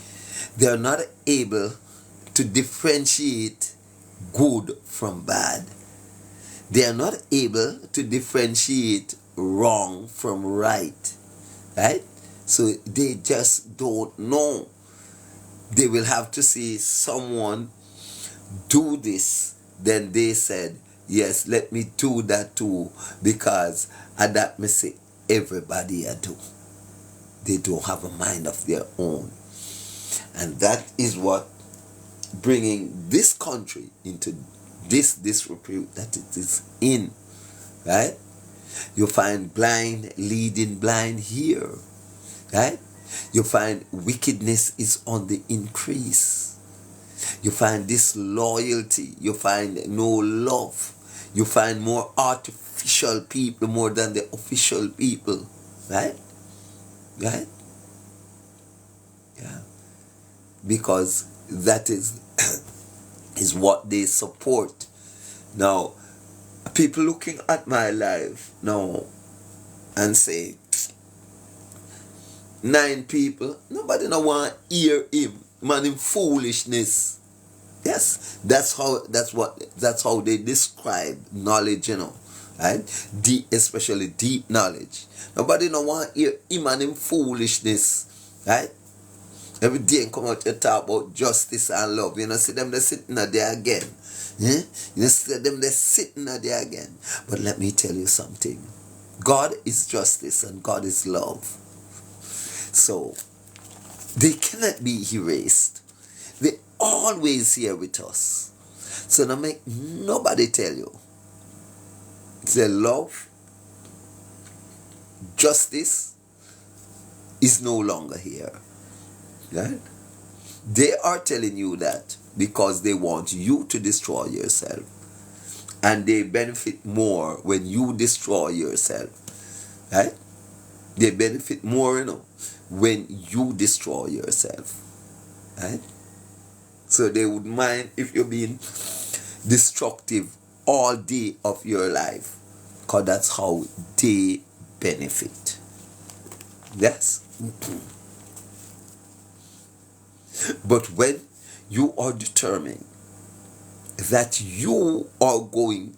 They are not able to differentiate good from bad. They are not able to differentiate wrong from right. Right? So they just don't know. They will have to see someone do this. Then they said, yes, let me do that too, because at that me say everybody I do. They don't have a mind of their own. And that is what bringing this country into this disrepute that it is in, right? You find blind leading blind here, right? You find wickedness is on the increase. You find disloyalty. You find no love. You find more artificial people more than the official people, right? Right? Yeah. Because that is is what they support. Now, people looking at my life now and say, 9 people, nobody no want to hear him, man, in foolishness. Yes, that's how they describe knowledge, right? Deep, especially deep knowledge. Nobody no want to hear him and in foolishness, right? Every day and come out to talk about justice and love. See them they sitting there again. See them they sitting there again. But let me tell you something. God is justice and God is love. So they cannot be erased. They always here with us. So now make nobody tell you. Say love, justice is no longer here. Right? They are telling you that because they want you to destroy yourself. And they benefit more when you destroy yourself. Right? They benefit more, when you destroy yourself. Right? So they would mind if you're being destructive all day of your life. Because that's how they benefit. Yes? But when you are determined that you are going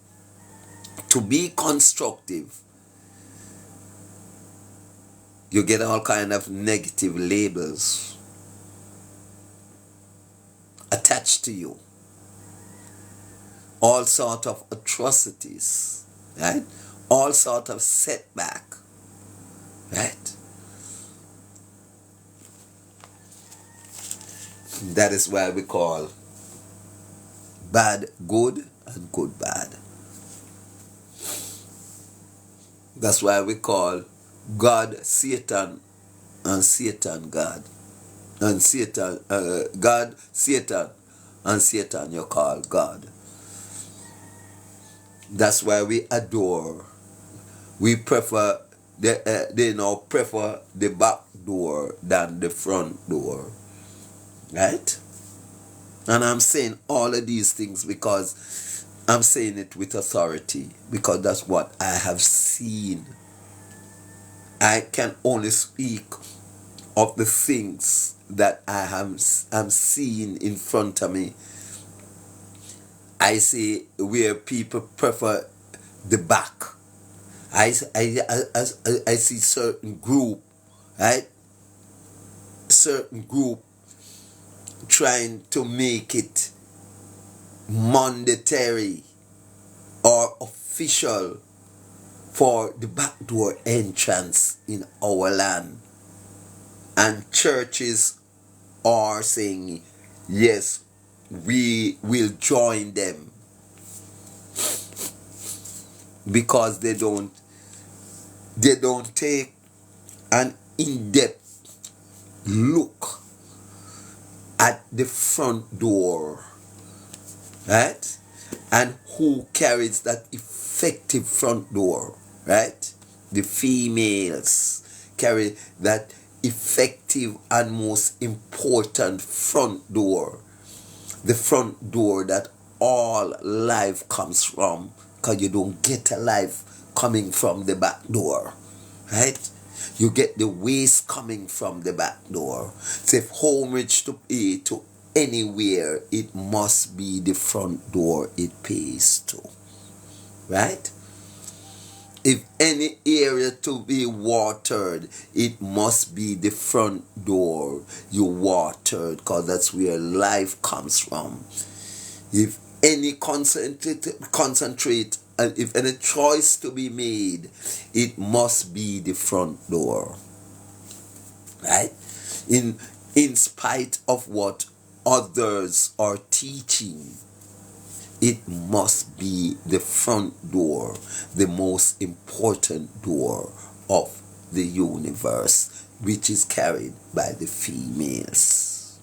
to be constructive, you get all kind of negative labels attached to you. All sort of atrocities, right? All sort of setback, right? That is why we call bad good and good bad. That's why we call God Satan and Satan God. And Satan, God Satan and Satan you call God. That's why we adore. We prefer, they now prefer the back door than the front door. Right? And I'm saying all of these things because I'm saying it with authority, because that's what I have seen. I can only speak of the things that I'm seeing in front of me. I see where people prefer the back. I see certain group, right? Certain group trying to make it mandatory or official for the backdoor entrance in our land. And churches are saying, yes, we will join them, because they don't take an in-depth look at the front door, right? And who carries that effective front door, right? The females carry that effective and most important front door. The front door that all life comes from, because you don't get a life coming from the back door, right? You get the waste coming from the back door. So if home reach to pay to anywhere, it must be the front door it pays to, right? If any area to be watered, it must be the front door you watered, because that's where life comes from. If any concentrate and if any choice to be made, it must be the front door, right? In spite of what others are teaching, it must be the front door, the most important door of the universe, which is carried by the females.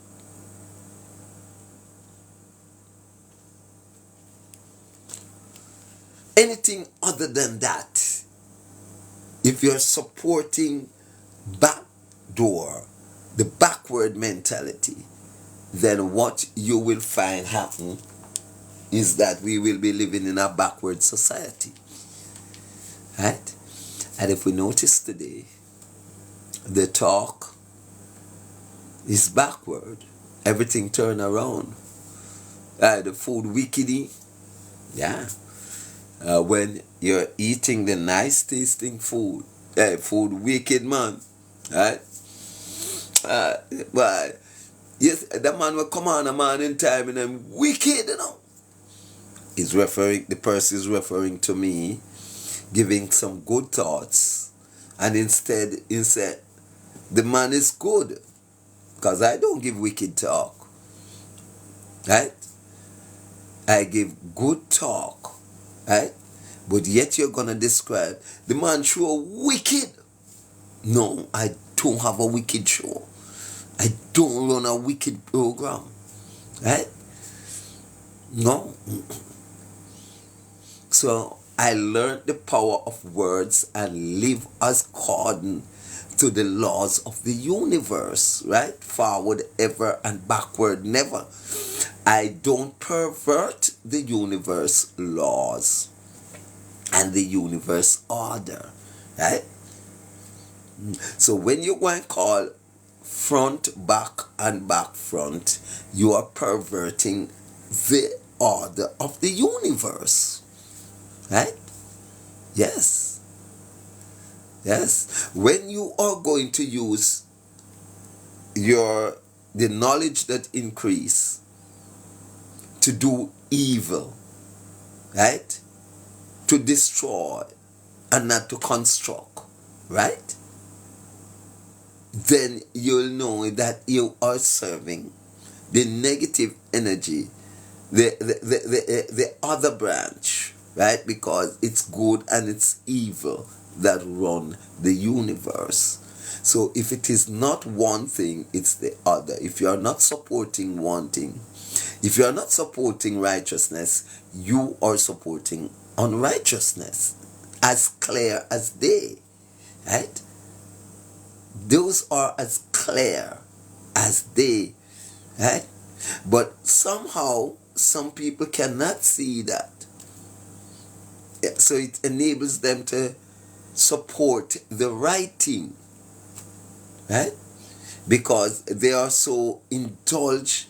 Anything other than that, if you're supporting back door, the backward mentality, then what you will find happen is that we will be living in a backward society, right? And if we notice today, the talk is backward. Everything turn around. The food wickedy, yeah. When you're eating the nice tasting food, food wicked, man, right? But yes, the man will come on a man in time and I'm wicked, you know. The person is referring to me, giving some good thoughts, and instead the man is good, because I don't give wicked talk, right? I give good talk, right? But yet you're gonna describe the man show wicked. No, I don't have a wicked show. I don't run a wicked program, right? No. So I learned the power of words and live as according to the laws of the universe, right? Forward ever and backward never. I don't pervert the universe laws and the universe order, right? So when you go and call front back and back front, you are perverting the order of the universe, right? Yes. When you are going to use the knowledge that increase to do evil, right? To destroy and not to construct, right? Then you'll know that you are serving the negative energy, the other branch, right? Because it's good and it's evil that run the universe. So if it is not one thing, it's the other. If you are not supporting one thing, if you are not supporting righteousness, you are supporting unrighteousness, as clear as day, right? Those are as clear as day, right? But somehow some people cannot see that. So it enables them to support the right thing, right? because they are so indulged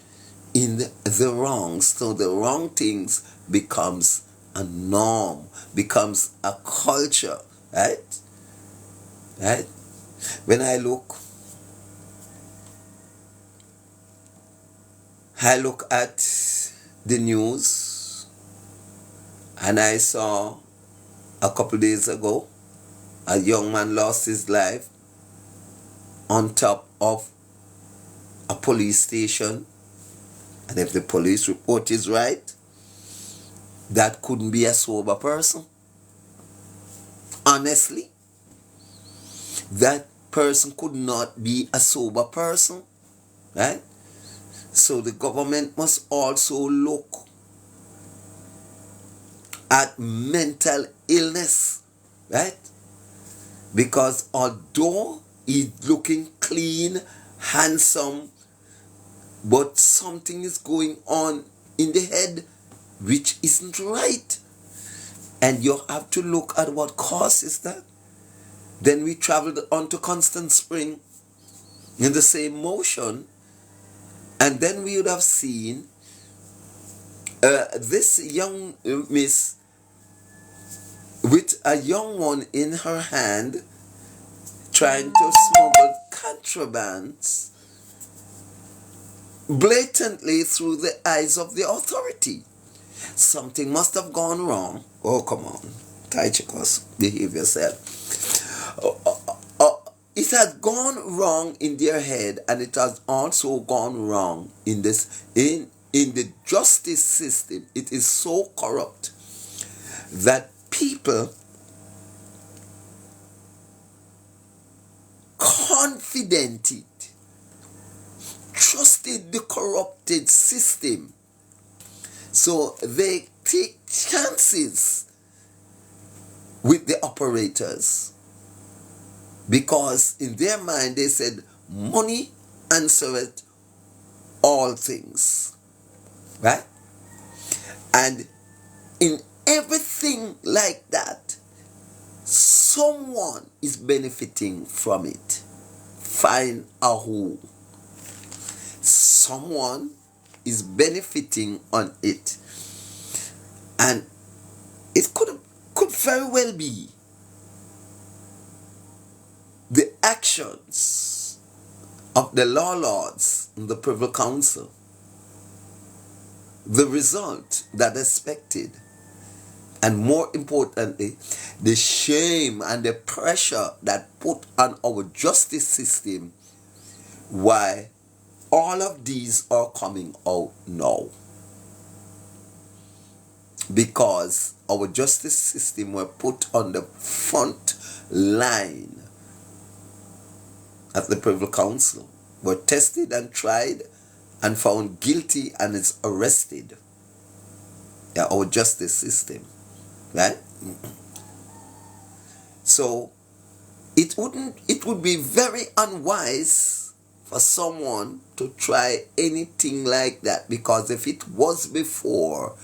in the wrong. So the wrong things becomes a norm, becomes a culture, right? Right? When I look at the news, and I saw a couple days ago a young man lost his life on top of a police station. And if the police report is right, that couldn't be a sober person. Honestly, that person could not be a sober person, right? So the government must also look at mental illness, right? Because although he's looking clean, handsome, but something is going on in the head which isn't right. And you have to look at what causes that. Then we traveled on to Constant Spring in the same motion, and then we would have seen this young miss with a young one in her hand trying to smuggle contrabands blatantly through the eyes of the authority. Something must have gone wrong. Oh, come on. Tychicus, behave yourself. It has gone wrong in their head, and it has also gone wrong in the justice system. It is so corrupt that people confident it, trusted the corrupted system. So they take chances with the operators, because in their mind they said money answereth all things, right? And in everything like that, someone is benefiting from it. Find a who. Someone is benefiting on it, and it could very well be the actions of the law lords in the Privy Council, the result that expected, and more importantly, the shame and the pressure that put on our justice system, why all of these are coming out now. Because our justice system were put on the front line at the Privy Council, were tested and tried and found guilty and is arrested. Yeah, our justice system, right? So it would be very unwise for someone to try anything like that, because if it was before,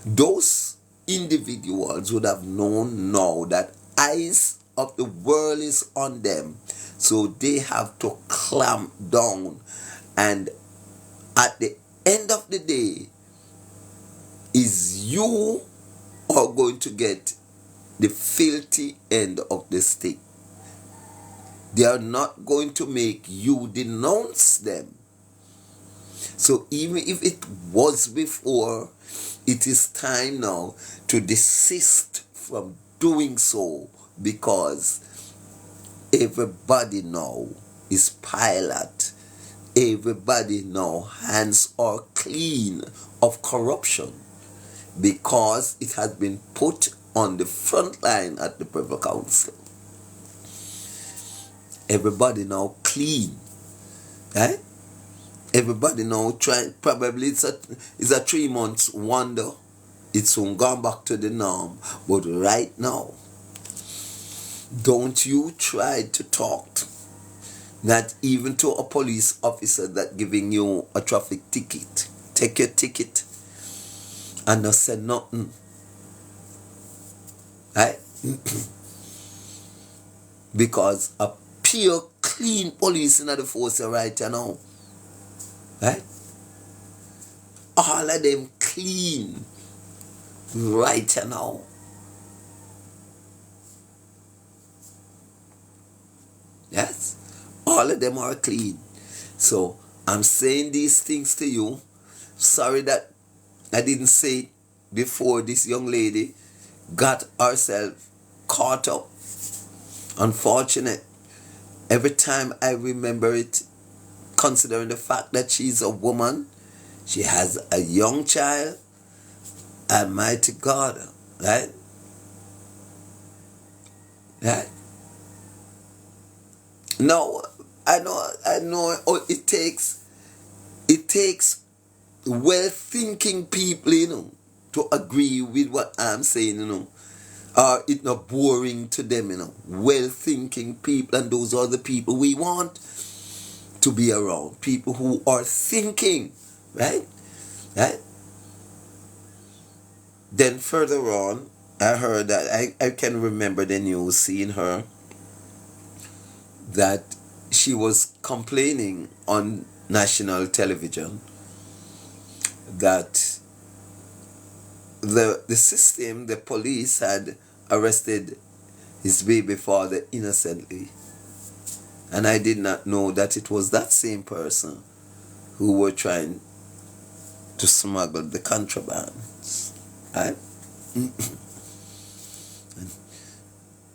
those individuals would have known now that eyes of the world is on them, so they have to clamp down, and at the end of the day is you are going to get the filthy end of the stick. They are not going to make you denounce them. So even if it was before, it is time now to desist from doing so, because everybody now is pilot. Everybody now hands are clean of corruption, because it has been put on the front line at the Privy Council. Everybody now clean, right? Everybody now trying. Probably it's a 3 months wonder. It's soon gone back to the norm. But right now, don't you try to talk, not even to a police officer that giving you a traffic ticket. Take your ticket and not say nothing, right? Because a pure clean police in the force right now. Right? All of them clean right now. Yes? All of them are clean. So I'm saying these things to you. Sorry that I didn't say it before this young lady got herself caught up. Unfortunate. Every time I remember it, considering the fact that she's a woman, she has a young child, Almighty God, right? Right? No, I know it takes well-thinking people, to agree with what I'm saying, or it's not boring to them, well-thinking people, and those are the people we want to be around, people who are thinking, right? Right? Then further on, I heard that, I can remember the news, seeing her, that she was complaining on national television that the system, the police had arrested his baby father innocently. And I did not know that it was that same person who were trying to smuggle the contraband. Right?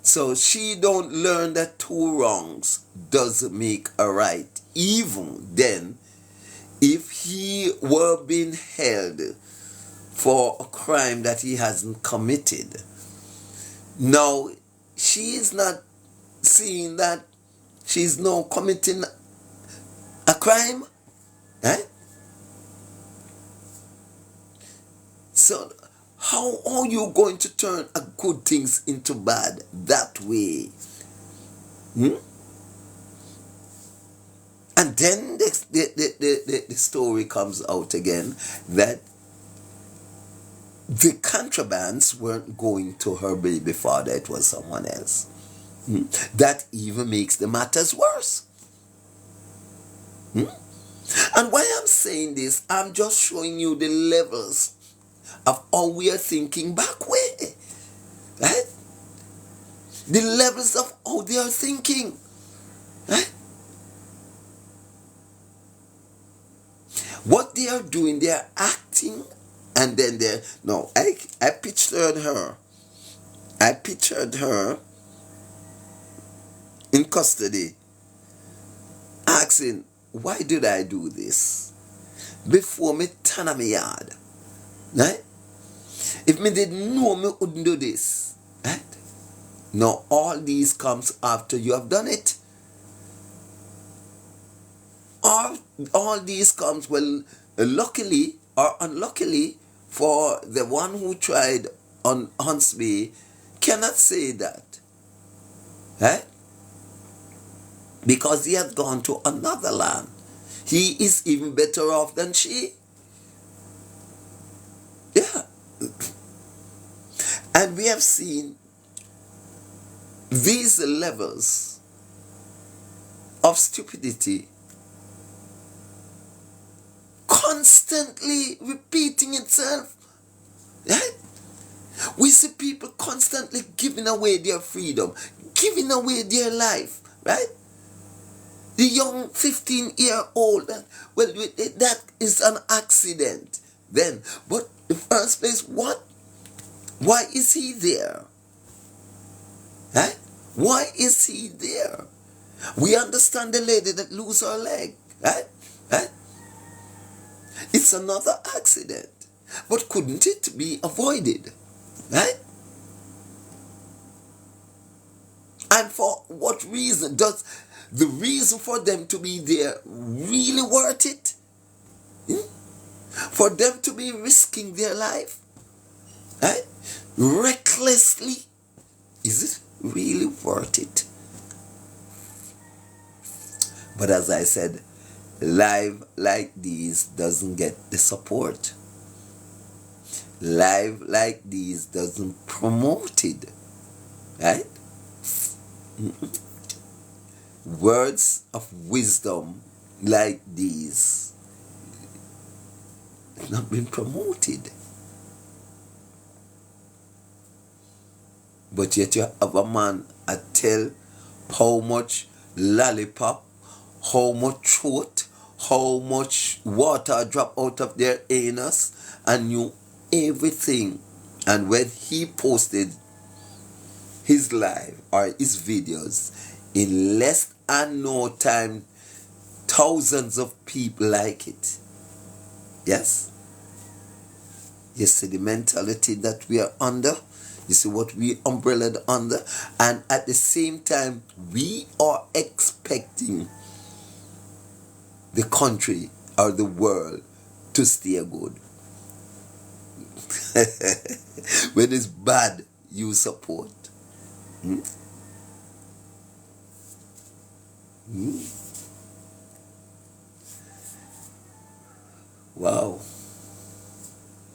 So she don't learn that two wrongs doesn't make a right. Even then, if he were being held for a crime that he hasn't committed, now she is not seeing that she's now committing a crime, right? So how are you going to turn a good things into bad that way? And then the story comes out again that the contrabands weren't going to her baby father, it was someone else. That even makes the matters worse. And why I'm saying this, I'm just showing you the levels of how we are thinking back way. Right? The levels of how they are thinking. Right? What they are doing, they are acting, and then they're... No, I pictured her. I pictured her in custody asking, why did I do this? Before me turn on me yard. Right? If me didn't know me wouldn't do this. Right? Now all these comes after you have done it. All these comes, well, luckily or unluckily for the one who tried on Hunts Bay cannot say that. Right? Because he has gone to another land. He is even better off than she. Yeah. And we have seen these levels of stupidity constantly repeating itself. Right? We see people constantly giving away their freedom, giving away their life. Right? The young 15-year-old, well, that is an accident then. But in the first place, what? Why is he there? Right? Why is he there? We understand the lady that lose her leg. Right? Right? It's another accident. But couldn't it be avoided? Right? And for what reason? Does the reason for them to be there really worth it? For them to be risking their life? Right? Recklessly? Is it really worth it? But as I said, life like these doesn't get the support. Life like these doesn't promote it. Right? words of wisdom like these have not been promoted. But yet you have a man I tell how much lollipop, how much throat, how much water drop out of their anus, and knew everything. And when he posted his live or his videos, in less than no time, thousands of people like it. Yes? You see the mentality that we are under? You see what we umbrellaed under? And at the same time, we are expecting the country or the world to stay good. When it's bad, you support. Wow.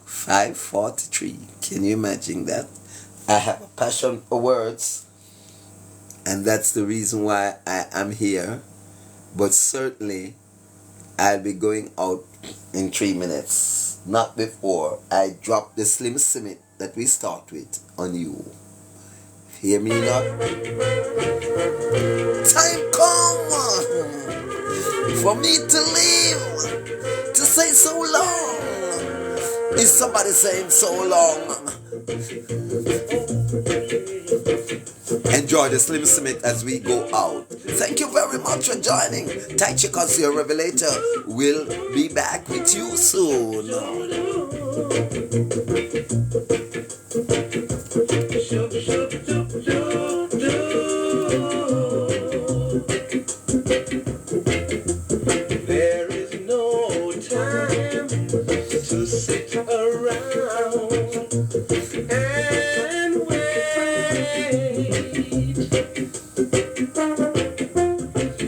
5:43. Can you imagine that? I have a passion for words, and that's the reason why I am here. But certainly, I'll be going out in 3 minutes, not before I drop the Slim Summit that we start with on you. Hear me not? Time come for me to live, to say so long. Is somebody saying so long? Enjoy the Slim Summit as we go out. Thank you very much for joining. Tai Chicos, your revelator, will be back with you soon. There is no time to sit around and wait.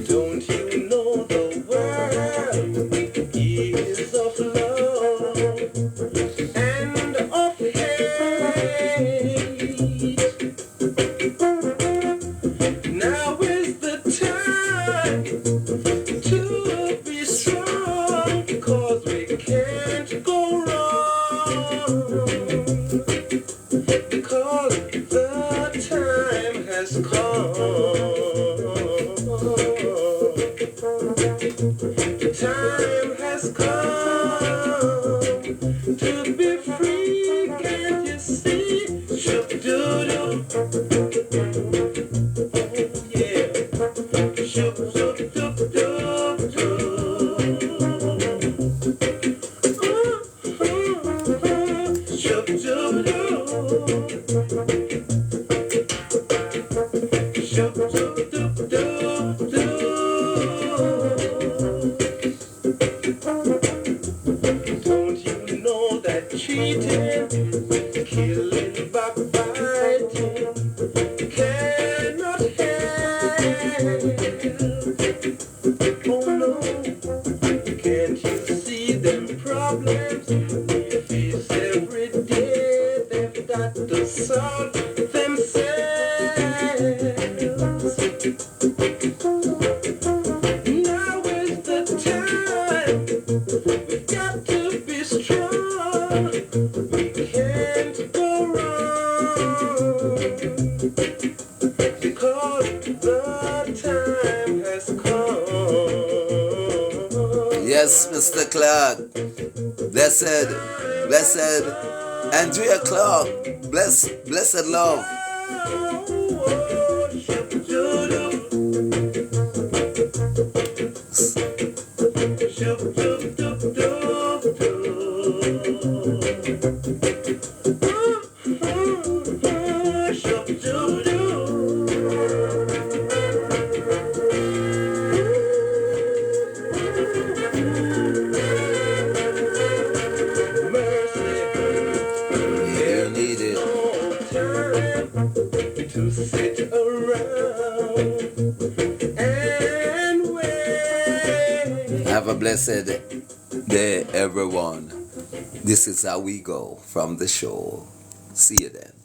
Don't you know the world is of love and of hate? Now is the time to be strong, because we can't go wrong, because the time has come. The time has come to be free, can't you see? Shoop-doo-doo. Oh yeah. Shoop-doo-doo-doo-doo. Don't you know that cheating, killing, backbiting cannot help? Oh no, can't you see them problems we face every day? They've got to solve themselves. Now is the time. We've got to be strong. We can't go wrong, because the time has come. Yes, Mr. Clark. Blessed Andrea Clark. Blessed love. You need it. To sit around and wait. Have a blessed day, everyone. This is how we go from the show. See you then.